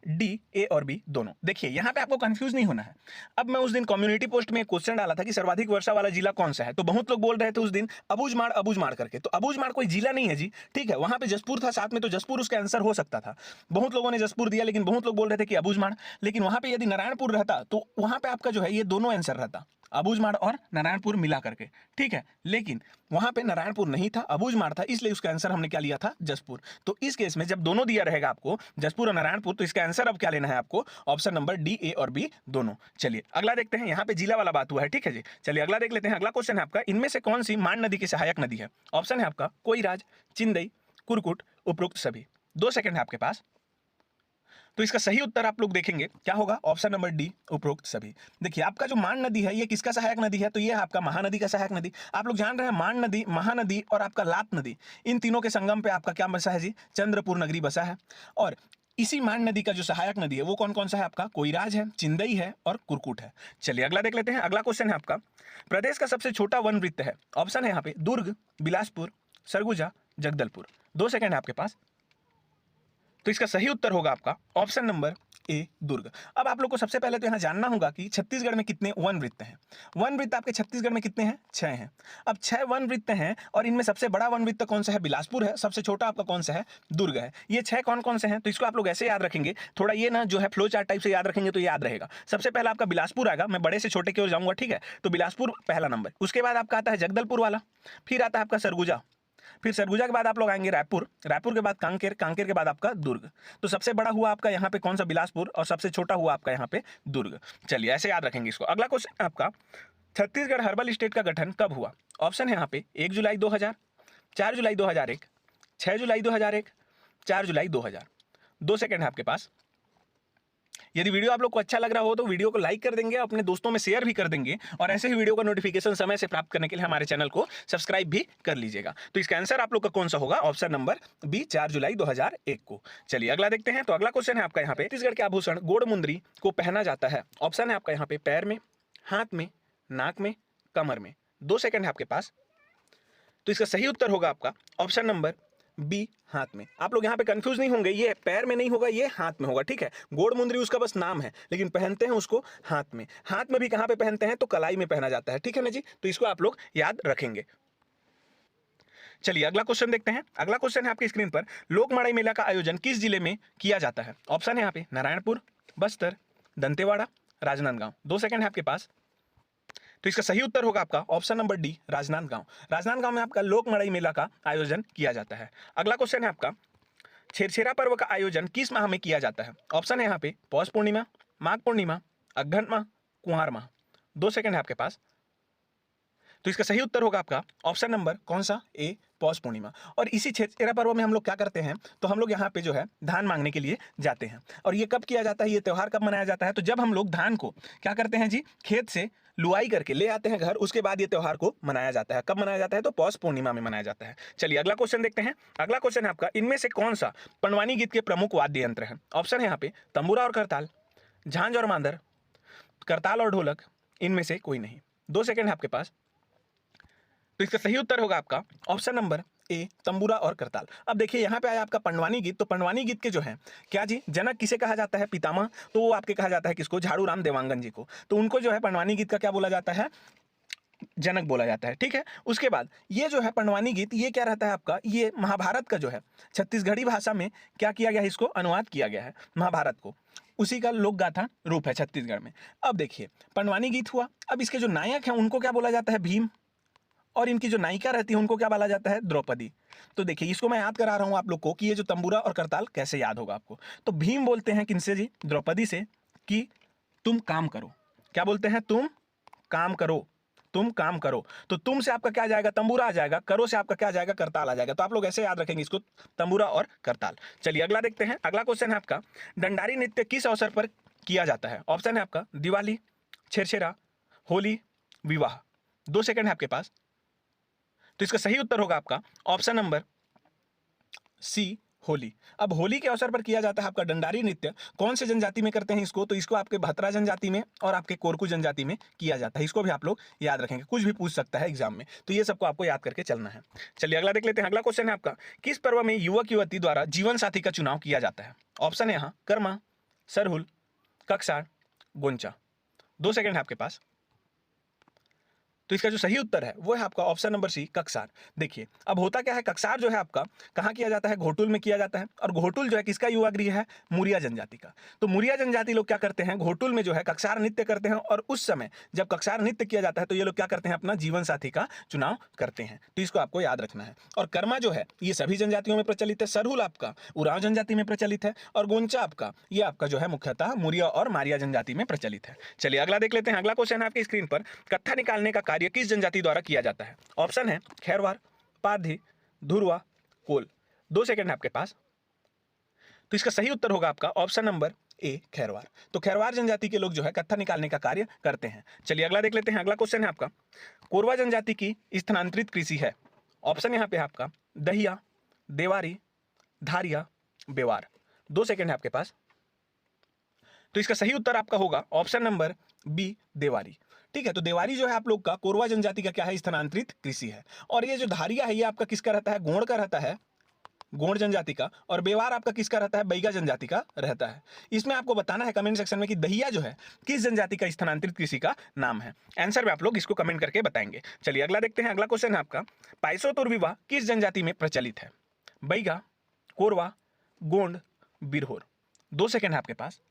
डी, ए और बी दोनों। देखिए यहाँ पे आपको कंफ्यूज नहीं होना है। अब मैं उस दिन कम्युनिटी पोस्ट में एक क्वेश्चन डाला था कि सर्वाधिक वर्षा वाला जिला कौन सा है, तो बहुत लोग बोल रहे थे उस दिन अबूझमाड़ अबूझमाड़ करके। तो अबूझमाड़ कोई जिला नहीं है जी, ठीक है, वहां पे जसपुर था साथ में, तो जसपुर उसका आंसर हो सकता था। बहुत लोगों ने जसपुर दिया, लेकिन बहुत लोग बोल रहे थे कि अबूझमाड़। लेकिन वहां पे यदि नारायणपुर रहता तो वहां पे आपका जो है ये दोनों आंसर रहता, अबूझमाड़ और नारायणपुर मिला करके, ठीक है। लेकिन वहां पे नारायणपुर नहीं था, अबूझमाड़ था, इसलिए उसका आंसर हमने क्या लिया था, जसपुर। तो इस केस में जब दोनों दिया रहेगा आपको जसपुर और नारायणपुर, तो इसका आंसर अब क्या लेना है आपको, ऑप्शन नंबर डी, ए और बी दोनों। चलिए अगला देखते हैं। यहाँ पे जिला वाला बात हुआ है, ठीक है जी। चलिए अगला देख लेते हैं। अगला क्वेश्चन है आपका, इनमें से कौन सी मान नदी की सहायक नदी है? ऑप्शन है आपका कोइराज, चिंदई, कुरकुट, उपरोक्त सभी। 2 सेकंड है आपके पास। तो इसका सही उत्तर आप लोग देखेंगे क्या होगा, ऑप्शन नंबर डी, उपरोक्त सभी। देखिए आपका जो मान नदी है ये किसका सहायक नदी है, तो ये है आपका महानदी का सहायक नदी। आप लोग जान रहे हैं मान नदी, महानदी और आपका लात नदी, इन तीनों के संगम पे आपका क्या बसा है जी, चंद्रपुर नगरी बसा है। और इसी मान नदी का जो सहायक नदी है वो कौन कौन सा है आपका, कोइराज है, चिंदई है और कुरकुट है। चलिए अगला देख लेते हैं। अगला क्वेश्चन है आपका, प्रदेश का सबसे छोटा वन वृत्त है? ऑप्शन है यहाँ पे दुर्ग, बिलासपुर, सरगुजा, जगदलपुर। 2 सेकंड है आपके पास। तो इसका सही उत्तर होगा आपका ऑप्शन नंबर ए, दुर्ग। अब आप लोग को सबसे पहले तो यहाँ जानना होगा कि छत्तीसगढ़ में कितने वन वृत्त हैं। वन वृत्त आपके छत्तीसगढ़ में कितने हैं, 6 हैं। अब 6 वन वृत्त हैं, और इनमें सबसे बड़ा वन वृत्त कौन सा है, बिलासपुर है। सबसे छोटा आपका कौन सा है, दुर्ग है। ये 6 कौन कौन से हैं, तो इसको आप लोग ऐसे याद रखेंगे, थोड़ा ये ना जो है फ्लो चार्ट टाइप से याद रखेंगे तो याद रहेगा। सबसे पहला आपका बिलासपुर आएगा, मैं बड़े से छोटे की ओर जाऊंगा, ठीक है। तो बिलासपुर पहला नंबर, उसके बाद आपका आता है जगदलपुर वाला, फिर आता है आपका सरगुजा, फिर सरगुजा के बाद आप लोग आएंगे रायपुर, रायपुर के बाद कांकेर, कांकेर के बाद आपका दुर्ग। तो सबसे बड़ा हुआ आपका यहाँ पे कौन सा, बिलासपुर, और सबसे छोटा हुआ आपका यहाँ पे दुर्ग। चलिए ऐसे याद रखेंगे इसको। अगला क्वेश्चन आपका, छत्तीसगढ़ हर्बल स्टेट का गठन कब हुआ? ऑप्शन है यहाँ पे 1 जुलाई 2000, 4 जुलाई 2001, 6 जुलाई 2001, 4 जुलाई 2000। 2 सेकंड है आपके पास। यदि वीडियो आप लोग को अच्छा लग रहा हो तो वीडियो को लाइक कर देंगे, अपने दोस्तों में शेयर भी कर देंगे, और ऐसे ही वीडियो का नोटिफिकेशन समय से प्राप्त करने के लिए हमारे चैनल को सब्सक्राइब भी कर लीजिएगा। तो इसका आंसर आप लोग का कौन सा होगा, ऑप्शन नंबर बी, 4 जुलाई 2001 को। चलिए अगला देखते हैं। तो अगला क्वेश्चन है आपका यहाँ पे, छत्तीसगढ़ के आभूषण गोड़ मुंदरी को पहना जाता है? ऑप्शन है आपका यहाँ पे पैर में, हाथ में, नाक में, कमर में। 2 सेकंड है आपके पास। तो इसका सही उत्तर होगा आपका ऑप्शन नंबर बी, हाथ में। आप लोग यहाँ पे कंफ्यूज नहीं होंगे, ये पैर में नहीं होगा, ये हाथ में होगा, ठीक है। गोड़ मुंदरी उसका बस नाम है, लेकिन पहनते हैं उसको हाथ में। हाथ में भी कहाँ पे पहनते हैं, तो कलाई में पहना जाता है, ठीक है ना जी। तो इसको आप लोग याद रखेंगे। चलिए अगला क्वेश्चन देखते हैं। अगला क्वेश्चन है आपकी स्क्रीन पर, लोकमाड़ई मेला का आयोजन किस जिले में किया जाता है? ऑप्शन है यहाँ पे नारायणपुर, बस्तर, दंतेवाड़ा, राजनांदगांव। 2 सेकंड है आपके पास। तो इसका सही उत्तर होगा आपका option number D, Rajnandgaon. Rajnandgaon में आपका लोक मड़ई मेला का आयोजन किया जाता है। अगला क्वेश्चन है आपका, छेरछेरा पर्व का आयोजन किस माह में किया जाता है? ऑप्शन है यहाँ पे पौष पूर्णिमा, माघ पूर्णिमा, अगहन माह, कुंवार माह। 2 सेकंड है आपके पास। तो इसका सही उत्तर होगा आपका ऑप्शन नंबर कौन सा, ए, पौष पूर्णिमा। और इसी छेरछेरा पर्व में हम लोग क्या करते हैं, तो हम लोग यहाँ पे जो है धान मांगने के लिए जाते हैं। और ये कब किया जाता है, ये त्यौहार कब मनाया जाता है? तो जब हम लोग धान को क्या करते हैं जी, खेत से लुआई करके ले आते हैं घर, उसके बाद ये त्यौहार को मनाया जाता है। कब मनाया जाता है? तो पौष पूर्णिमा में मनाया जाता है। चलिए अगला क्वेश्चन देखते हैं। अगला क्वेश्चन है आपका, इनमें से कौन सा पंडवानी गीत के प्रमुख वाद्य यंत्र है? ऑप्शन है यहाँ पे तंबूरा और करताल, झांझ और मांदर, करताल और ढोलक, इनमें से कोई नहीं। 2 सेकंड है आपके पास। तो इसका सही उत्तर होगा आपका ऑप्शन नंबर ए, तंबूरा और करताल। अब देखिए यहाँ पे आया आपका पंडवानी गीत। तो पंडवानी गीत के जो है क्या जी, जनक किसे कहा जाता है? पितामह। तो वो आपके कहा जाता है किसको? झाड़ू राम देवांगन जी को। तो उनको जो है पंडवानी गीत का क्या बोला जाता है? जनक बोला जाता है। ठीक है, उसके बाद ये जो है पंडवानी गीत, ये क्या रहता है आपका, ये महाभारत का जो है छत्तीसगढ़ी भाषा में क्या किया गया है, इसको अनुवाद किया गया है महाभारत को। उसी का लोक गाथा रूप है छत्तीसगढ़ में। अब देखिए पंडवानी गीत हुआ। अब इसके जो नायक हैं उनको क्या बोला जाता है? भीम। और इनकी जो नायिका रहती है उनको क्या बोला जाता है? द्रौपदी। तो देखिए इसको मैं याद करा रहा हूं आप लोग को कि ये जो तंबूरा और करताल कैसे याद होगा आपको। तो भीम बोलते हैं किनसे जी? द्रौपदी से, कि तुम काम करो। क्या बोलते हैं? तुम काम करो, तुम काम करो। तो तुम से आपका क्या आ जाएगा? तंबूरा आ जाएगा। करो से आपका क्या आ जाएगा? करताल आ जाएगा। तो आप लोग ऐसे याद रखेंगे इसको, तंबूरा और करताल। चलिए अगला देखते हैं। अगला क्वेश्चन है आपका, डंडारी नृत्य किस अवसर पर किया जाता है? ऑप्शन है आपका दिवाली, छेरछेरा, होली, विवाह। 2 सेकंड है आपके पास। तो इसका सही उत्तर होगा आपका ऑप्शन नंबर सी, होली। अब होली के अवसर पर किया जाता है आपका डंडारी नृत्य। कौन से जनजाति में करते हैं इसको? तो इसको आपके भतरा जनजाति में और आपके कोरकू जनजाति में किया जाता है। इसको भी आप लोग याद रखेंगे, कुछ भी पूछ सकता है एग्जाम में, तो ये सबको आपको याद करके चलना है। चलिए अगला देख लेते हैं। अगला क्वेश्चन है आपका, किस पर्व में युवक युवती द्वारा जीवन साथी का चुनाव किया जाता है? ऑप्शन है यहाँ कर्मा, सरहुल, कक्षार, गोंचा। 2 सेकंड है आपके पास। तो इसका जो सही उत्तर है वो है आपका ऑप्शन नंबर सी, कक्षार। देखिए अब होता क्या है, कक्षार जो है आपका कहाँ किया जाता है? घोटुल में किया जाता है। और घोटुल जो है किसका युवा गृह है? मुरिया जनजाति का। तो मुरिया जनजाति लोग क्या करते हैं? घोटुल में जो है कक्षार नृत्य करते हैं। और उस समय जब कक्षार नृत्य किया जाता है तो ये लोग क्या करते हैं? अपना जीवन साथी का चुनाव करते हैं। तो इसको आपको याद रखना है। और कर्मा जो है ये सभी जनजातियों में प्रचलित है। सरहुल आपका उरांव जनजाति में प्रचलित है। और गोंचा आपका ये आपका जो है मुख्यतः मुरिया और मारिया जनजाति में प्रचलित है। चलिए अगला देख लेते हैं। अगला क्वेश्चन है आपकी स्क्रीन पर, कत्था निकालने का कार्य किस जनजाति द्वारा किया जाता है? ऑप्शन है खैरवार, पारधी, धुरवा, कोल। 2 सेकंड है आपके पास। तो इसका सही उत्तर होगा आपका ऑप्शन नंबर ए, खैरवार। तो खैरवार जनजाति के लोग जो है कत्था निकालने का कार्य करते हैं। चलिए अगला देख लेते हैं। अगला क्वेश्चन है आपका, कोरवा जनजाति की स्थानांतरित कृषि है। ऑप्शन यहाँ पे आपका दहिया, देवारी, धारिया, बेवार। 2 सेकंड है आपके पास। तो इसका सही उत्तर आपका होगा ऑप्शन नंबर बी, देवारी। ठीक है, तो देवारी जो है आप लोग का कोरवा जनजाति का क्या है? स्थानांतरित कृषि है। और ये जो धारिया है ये आपका किसका रहता है? गोंड का रहता है, गोंड जनजाति का। और बेवार आपका किसका रहता है? बैगा जनजाति का रहता है। इसमें आपको बताना है कमेंट सेक्शन में कि दहिया जो है किस जनजाति का स्थानांतरित कृषि का नाम है। आंसर में आप लोग इसको कमेंट करके बताएंगे। चलिए अगला देखते हैं। अगला क्वेश्चन है आपका, पाइसोतुर विवाह किस जनजाति में प्रचलित है? बैगा, कोरवा, गोंड, बिरहोर। 2 सेकंड है आपके पास।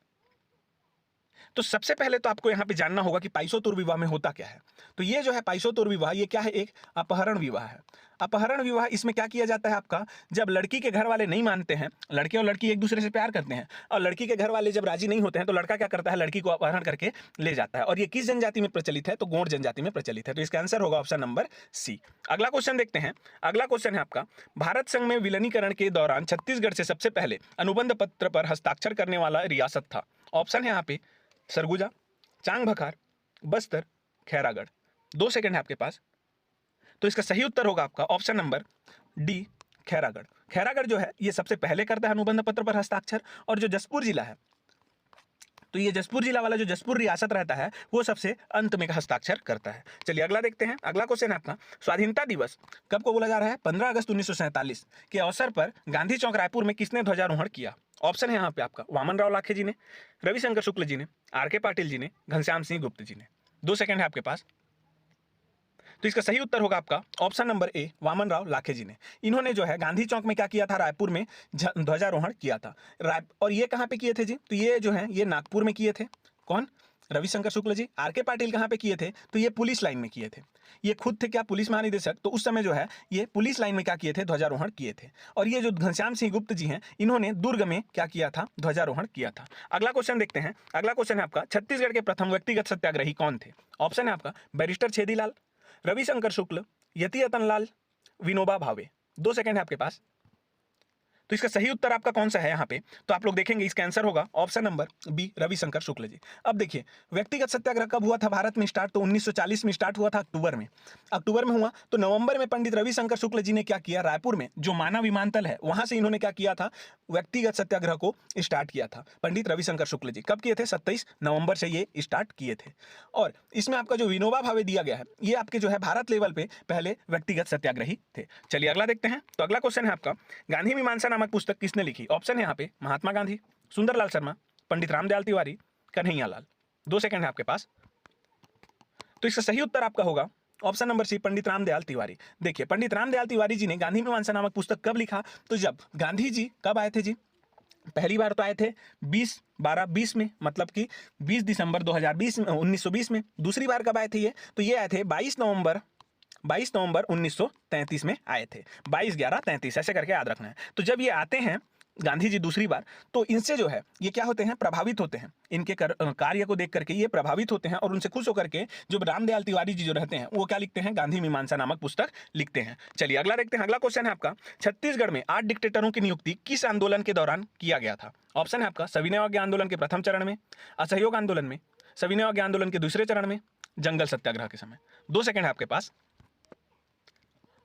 तो सबसे पहले तो आपको यहाँ पे जानना होगा कि पाइसोतुर विवाह में होता क्या है। तो ये जो है पाइसोतुर विवाह ये क्या है? एक अपहरण विवाह है। अपहरण विवाह इसमें क्या किया जाता है आपका, जब लड़की के घर वाले नहीं मानते हैं, लड़के और लड़की एक दूसरे से प्यार करते हैं और लड़की के घर वाले जब राजी नहीं होते हैं तो लड़का क्या करता है? लड़की को अपहरण करके ले जाता है। और ये किस जनजाति में प्रचलित है? तो गोंड जनजाति में प्रचलित है। तो इसका आंसर होगा ऑप्शन नंबर सी। अगला क्वेश्चन देखते हैं। अगला क्वेश्चन है आपका, भारत संघ में विलीनीकरण के दौरान छत्तीसगढ़ से सबसे पहले अनुबंध पत्र पर हस्ताक्षर करने वाला रियासत था। ऑप्शन है यहाँ पे सरगुजा, चांग बखार, बस्तर, खैरागढ़। 2 सेकंड है आपके पास। तो इसका सही उत्तर होगा आपका option number D, Khairagarh. Khairagarh जो है ये सबसे पहले करता है अनुबंध पत्र पर हस्ताक्षर। और जो जसपुर जिला है, तो ये जसपुर जिला वाला जो जसपुर रियासत रहता है वो सबसे अंत में हस्ताक्षर करता है। चलिए अगला देखते हैं। अगला क्वेश्चन है आपका, स्वाधीनता दिवस कब को बोला जा रहा है? 15 अगस्त 1947 के अवसर पर गांधी चौक रायपुर में किसने ध्वजारोहण किया? ऑप्शन है यहाँ पे आपका वामन राव लाखे जी ने, रविशंकर शुक्ल जी ने, आर.के. पाटिल जी ने, घनश्याम सिंह गुप्त जी ने। 2 सेकंड है आपके पास। तो इसका सही उत्तर होगा आपका option number A, Waman Rao Lakhe ji ने। इन्होंने जो है गांधी चौक में क्या किया था? रायपुर में ध्वजारोहण किया था। और ये कहाँ पे किए थे जी? तो ये जो है ये नागपुर में किए थे। कौन? रविशंकर शुक्ल जी। आर के पाटिल कहाँ पे किए थे, तो ये पुलिस लाइन में किए थे। ये खुद थे क्या, पुलिस महानिदेशक, तो उस समय जो है ये पुलिस लाइन में क्या किए थे, ध्वजारोहण किए थे। और ये जो घनश्याम सिंह गुप्त जी हैं, इन्होंने दुर्ग में क्या किया था, ध्वजारोहण किया था। अगला क्वेश्चन देखते हैं। अगला क्वेश्चन है आपका, छत्तीसगढ़ के प्रथम व्यक्तिगत सत्याग्रही कौन थे? ऑप्शन है आपका बैरिस्टर छेदीलाल, रविशंकर शुक्ल, यति रतनलाल, विनोबा भावे। 2 सेकंड है आपके पास। तो इसका सही उत्तर आपका कौन सा है यहाँ पे, तो आप लोग देखेंगे इसका आंसर होगा option number B, Ravishankar Shukla ji. अब देखिए व्यक्तिगत सत्याग्रह कब हुआ था भारत में स्टार्ट, तो 1940 में स्टार्ट हुआ था, अक्टूबर में हुआ। तो नवंबर में पंडित रविशंकर शुक्ल जी ने क्या किया, रायपुर में जो माना विमानतल है वहां से इन्होंने क्या किया था, व्यक्तिगत सत्याग्रह को स्टार्ट किया था। पंडित रविशंकर शुक्ल जी कब किए थे, 27 नवंबर से ये स्टार्ट किए थे। और इसमें आपका जो विनोबा भावे दिया गया है, ये आपके जो है भारत लेवल पे पहले व्यक्तिगत सत्याग्रही थे। चलिए अगला देखते हैं। तो अगला क्वेश्चन है आपका, गांधी मीमांसा नामक पुस्तक किसने लिखी? ऑप्शन है यहाँ पे महात्मा गांधी, सुंदरलाल शर्मा, पंडित रामदयाल तिवारी, कन्हैया लाल। 2 सेकंड है आपके पास। तो इसका सही उत्तर आपका होगा ऑप्शन नंबर सी, पंडित रामदयाल तिवारी। देखिए पंडित रामदयाल तिवारी जी ने गांधी मीमांसा नामक पुस्तक कब लिखा, तो जब गांधी जी कब आए थे जी, पहली बार तो आए थे 20 में, मतलब कि 20 दिसंबर 1920 में। दूसरी बार कब आए थे ये, तो ये आए थे 22 नवंबर 1933 में आए थे। 22/11/33 ऐसे करके याद रखना है। तो जब ये आते हैं गांधी जी दूसरी बार, तो इनसे जो है ये क्या होते हैं, प्रभावित होते हैं। इनके कार्य को देख करके ये प्रभावित होते हैं और उनसे खुश होकर के जो रामदयाल तिवारी जी जो रहते हैं वो क्या लिखते हैं, गांधी मीमांसा नामक पुस्तक लिखते हैं। चलिए अगला देखते हैं। अगला क्वेश्चन है आपका, छत्तीसगढ़ में 8 डिक्टेटरों की नियुक्ति किस आंदोलन के दौरान किया गया था? ऑप्शन है आपका सविनय अवज्ञा आंदोलन के प्रथम चरण में, असहयोग आंदोलन में, सविनय अवज्ञा आंदोलन के दूसरे चरण में, जंगल सत्याग्रह के समय। 2 सेकंड है आपके पास।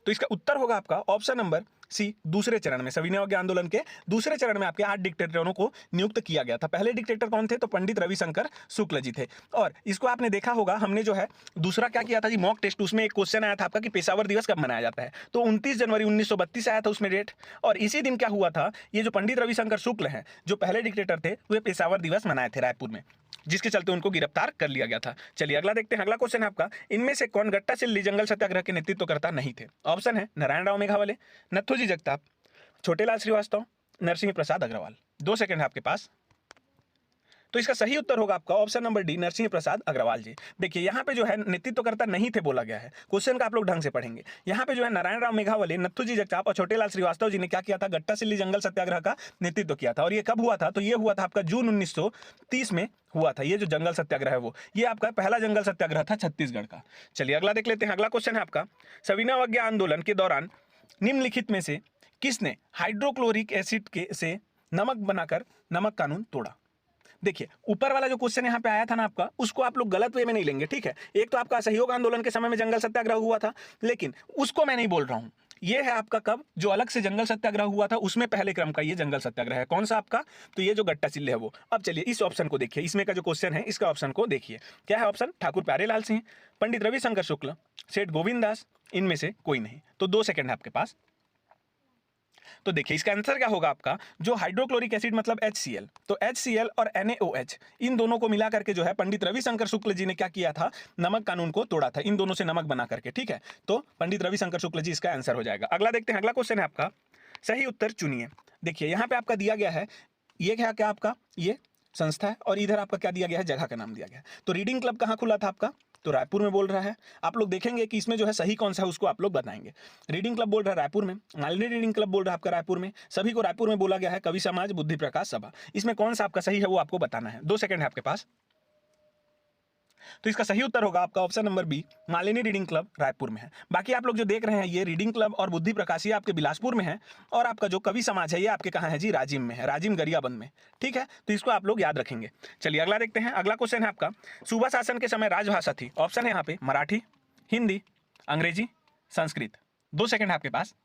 तो इसका उत्तर होगा आपका ऑप्शन नंबर सी, दूसरे चरण में। सविनय अवज्ञा आंदोलन के दूसरे चरण में आपके 8 डिक्टेटरों को नियुक्त किया गया था। पहले डिक्टेटर कौन थे, तो पंडित रविशंकर शुक्ल जी थे। और इसको आपने देखा होगा, हमने जो है दूसरा क्या किया था जी, मॉक टेस्ट, उसमें एक क्वेश्चन आया था आपका कि पेशावर दिवस कब मनाया जाता है, तो 29 जनवरी 1932 आया था उसमें डेट। और इसी दिन क्या हुआ था, ये जो पंडित रविशंकर शुक्ल हैं जो पहले डिक्टेटर थे, वे पेशावर दिवस मनाए थे रायपुर में, जिसके चलते उनको गिरफ्तार कर लिया गया था। चलिए अगला देखते हैं। अगला क्वेश्चन है आपका, इनमें से कौन गट्टासिल्ली जंगल सत्याग्रह के नेतृत्वकर्ता नहीं थे? ऑप्शन है नारायण राव मेघावले, नथुजी जगताप, छोटेलाल श्रीवास्तव, नरसिंह प्रसाद अग्रवाल। 2 सेकंड है आपके पास। तो इसका सही उत्तर होगा आपका ऑप्शन नंबर डी, नरसिंह प्रसाद अग्रवाल जी। देखिए यहाँ पे जो है नेतृत्वकर्ता नहीं थे बोला गया है, क्वेश्चन का आप लोग ढंग से पढ़ेंगे। यहाँ पे जो है नारायण राव मेघावले, नथुजी जगताप और छोटेलाल श्रीवास्तव जी ने क्या किया था, गट्टासिल्ली जंगल सत्याग्रह का नेतृत्व किया था। और ये कब हुआ था, तो ये हुआ था आपका जून 1930 में हुआ था। ये जो जंगल सत्याग्रह है वो, ये आपका पहला जंगल सत्याग्रह था छत्तीसगढ़ का। चलिए अगला देख लेते हैं। अगला क्वेश्चन है आपका, सविनय अवज्ञा आंदोलन के दौरान निम्नलिखित में से किसने हाइड्रोक्लोरिक एसिड के से नमक बनाकर नमक कानून तोड़ा? देखिए ऊपर वाला जो क्वेश्चन यहाँ पे आया था ना आपका, उसको आप लोग गलत वे में नहीं लेंगे, ठीक है। एक तो आपका असहयोग आंदोलन के समय में जंगल सत्याग्रह हुआ था, लेकिन उसको मैं नहीं बोल रहा हूँ। ये है आपका कब, जो अलग से जंगल सत्याग्रह हुआ था उसमें पहले क्रम का ये जंगल सत्याग्रह है। कौन सा आपका, तो ये जो गट्टासिल्ली है वो। अब चलिए इस ऑप्शन को देखिए, इसमें का जो क्वेश्चन है इसका ऑप्शन को देखिए। क्या है ऑप्शन, ठाकुर प्यारेलाल सिंह, पंडित रविशंकर शुक्ल, सेठ गोविंद दास, इनमें से कोई नहीं। तो 2 सेकंड है आपके पास। तो देखिए इसका आंसर क्या होगा आपका, जो हाइड्रोक्लोरिक एसिड मतलब HCl, तो HCl और NaOH इन दोनों को मिला करके जो है पंडित रविशंकर शुक्ल जी ने क्या किया था, नमक कानून को तोड़ा था, इन दोनों से नमक बना करके, ठीक है। तो पंडित रविशंकर शुक्ल जी इसका आंसर हो जाएगा। अगला देखते हैं। अगला क्वेश्चन है आपका, सही उत्तर चुनिए। देखिए यहाँ पे आपका दिया गया है, ये क्या क्या आपका ये संस्था है, और इधर आपका क्या दिया गया है, जगह का नाम दिया गया है। तो रीडिंग क्लब कहाँ खुला था आपका, तो रायपुर में बोल रहा है। आप लोग देखेंगे कि इसमें जो है सही कौन सा है उसको आप लोग बताएंगे। रीडिंग क्लब बोल रहा है रायपुर में, मालिनी रीडिंग क्लब बोल रहा है आपका रायपुर में, सभी को रायपुर में बोला गया है। कवि समाज, बुद्धि प्रकाश सभा, इसमें कौन सा आपका सही है वो आपको बताना है। 2 सेकंड है आपके पास। तो इसका सही उत्तर होगा आपका option number B, Malini reading club Raipur में है। बाकी आप लोग जो देख रहे हैं ये रीडिंग क्लब और बुद्धि प्रकाश ये आपके बिलासपुर में है, और आपका जो कवि समाज है ये आपके कहाँ है जी, राजिम में है, राजिम गरियाबंद में, ठीक है। तो इसको आप लोग याद रखेंगे। चलिए अगला देखते हैं। अगला क्वेश्चन है आपका, सूबा शासन के समय राजभाषा थी? ऑप्शन है यहाँ पे मराठी, हिंदी, अंग्रेजी, संस्कृत। 2 सेकंड है आपके पास।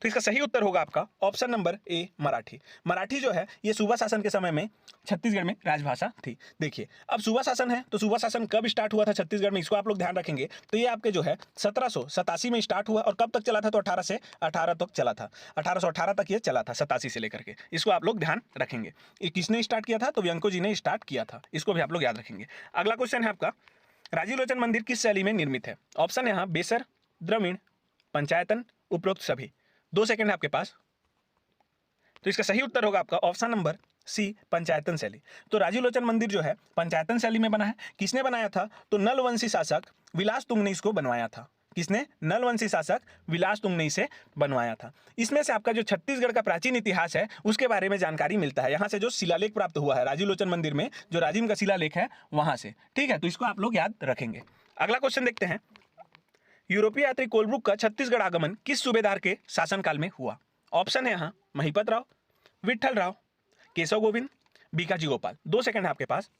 तो इसका सही उत्तर होगा आपका ऑप्शन नंबर ए, मराठी। मराठी जो है ये सूबा शासन के समय में छत्तीसगढ़ में राजभाषा थी। देखिए अब सूबा शासन है, तो सूबा शासन कब स्टार्ट हुआ था छत्तीसगढ़ में, इसको आप लोग ध्यान रखेंगे। तो ये आपके जो है 1787 में स्टार्ट हुआ, और कब तक चला था, तो 18 से 18 तक चला था। 1818 तक ये चला था, 87 से लेकर के। इसको आप लोग ध्यान रखेंगे। ये किसने स्टार्ट किया था, तो व्यंको जी ने स्टार्ट किया था। इसको भी आप लोग याद रखेंगे। अगला क्वेश्चन है आपका, राजीव लोचन मंदिर किस शैली में निर्मित है? ऑप्शन है यहाँ बेसर, द्रविड़, पंचायतन, उपरोक्त सभी। 2 सेकंड है आपके पास। तो इसका सही उत्तर होगा आपका ऑप्शन नंबर सी पंचायतन शैली। तो राजीव लोचन मंदिर जो है पंचायतन शैली में बना है। किसने बनाया था? तो नलवंशी शासक विलास तुंग ने इसको बनवाया था। किसने? नलवंशी शासक विलास तुंग ने इसे बनवाया था। इसमें से आपका जो छत्तीसगढ़ का प्राचीन इतिहास है उसके बारे में जानकारी मिलता है। यहाँ से जो शिलालेख प्राप्त हुआ है राजीव लोचन मंदिर में, जो राजिम का शिलालेख है वहां से, ठीक है। तो इसको आप लोग याद रखेंगे। अगला क्वेश्चन देखते हैं। यूरोपीय यात्री कोलब्रुक का छत्तीसगढ़ आगमन किस सूबेदार के शासनकाल में हुआ? ऑप्शन है यहाँ महिपत राव, विट्ठल राव, केशव गोविंद, बीकाजी गोपाल। 2 सेकंड है आपके पास।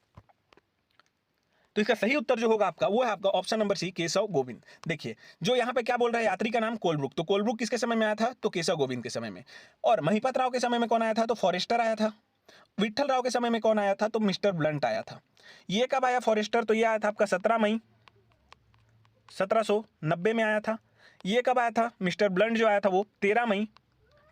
तो इसका सही उत्तर जो होगा आपका वो है आपका option number C, Keshav Govind. देखिए जो यहाँ पे क्या बोल रहा है, यात्री का नाम कोलब्रुक। तो कोलब्रुक किसके समय में आया था? तो केशव गोविंद के समय में। और महिपत राव के समय में कौन आया था? तो फॉरेस्टर आया था। विट्ठल राव के समय में कौन आया था? तो मिस्टर ब्लंट आया था। ये कब आया फॉरेस्टर? तो ये आया था आपका 17 मई 1790 में आया था। ये कब आया था? मिस्टर ब्लंट जो आया था वो 13 मई,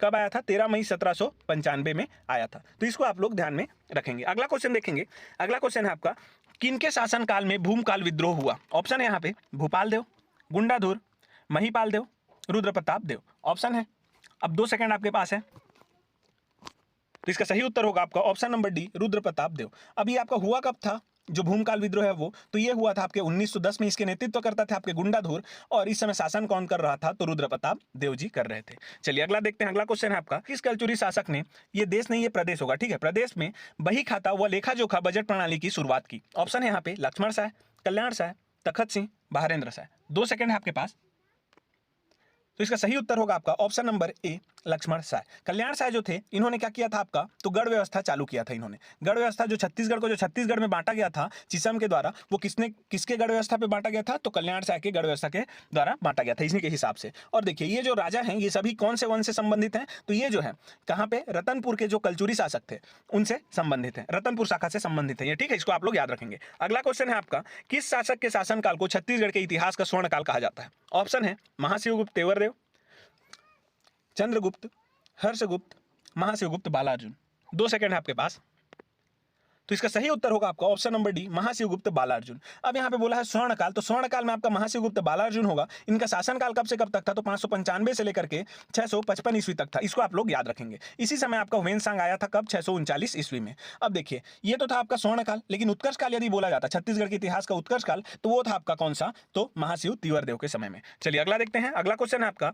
कब आया था? 13 मई 1795 में आया था। तो इसको आप लोग ध्यान में रखेंगे। अगला क्वेश्चन देखेंगे। अगला क्वेश्चन है आपका, किनके शासनकाल में भूमकाल विद्रोह हुआ? ऑप्शन है यहाँ पे भूपाल देव, गुंडाधुर, महिपाल देव, रुद्र प्रताप देव। ऑप्शन है। अब 2 सेकंड आपके पास है। तो इसका सही उत्तर होगा आपका option number D, Rudra Pratap Deo. अब ये आपका हुआ कब था जो भूमकाल विद्रोह है वो? तो ये हुआ था आपके 1910 में। इसके नेतृत्व करता था आपके गुंडाधुर, और इस समय शासन कौन कर रहा था? तो रुद्र प्रताप देव जी कर रहे थे। चलिए अगला देखते हैं। अगला क्वेश्चन है आपका, किस कलचुरी शासक ने, ये देश नहीं ये प्रदेश होगा, ठीक है, प्रदेश में बही खाता व लेखा जोखा बजट प्रणाली की शुरुआत की? ऑप्शन है यहाँ पे लक्ष्मण शाह, कल्याण शाह, तखत सिंह, बहारेंद्र शाह। 2 सेकंड है आपके पास। तो इसका सही उत्तर होगा आपका option number A, Laxman Shah. Kalyan Shah जो थे इन्होंने क्या किया था आपका? तो गढ़ व्यवस्था चालू किया था इन्होंने। गढ़ व्यवस्था जो छत्तीसगढ़ को, जो छत्तीसगढ़ में बांटा गया था चिसम के द्वारा, वो किसके गढ़ व्यवस्था पे बांटा गया था? तो कल्याण शाह के गढ़ व्यवस्था के द्वारा बांटा गया था, इसी के हिसाब से। और देखिए ये जो राजा हैं ये सभी कौन से वन से संबंधित हैं? तो ये जो है कहाँ पे? रतनपुर के जो कलचुरी शासक थे उनसे संबंधित है, रतनपुर शाखा से संबंधित है ये, ठीक है। इसको आप लोग याद रखेंगे। अगला क्वेश्चन है आपका, किस शासक के शासनकाल को छत्तीसगढ़ के इतिहास का स्वर्णकाल कहा जाता है? ऑप्शन है महाशिवगुप्त तेवरदेव, चंद्रगुप्त, हर्षगुप्त, महाशिवगुप्त, बालार्जुन। 2 सेकंड है आपके पास। तो इसका सही उत्तर होगा आपका option number D, Mahashivagupta Balarjuna. अब यहाँ पे बोला है स्वर्णकाल, तो स्वर्णकाल में आपका महाशिवगुप्त बालार्जुन होगा। इनका शासनकाल कब से कब तक था? तो 595 से लेकर के 655 ईस्वी तक था। इसको आप लोग याद रखेंगे। इसी समय आपका हुएनसांग आया था कब? 639 ईस्वी में। अब देखिए ये तो था आपका स्वर्णकाल, लेकिन उत्कर्ष काल यदि बोला जाता छत्तीसगढ़ के इतिहास का उत्कर्ष काल, तो वो था आपका कौन सा? तो महाशिव तिवरदेव के समय में। चलिए अगला देखते हैं। अगला क्वेश्चन है आपका,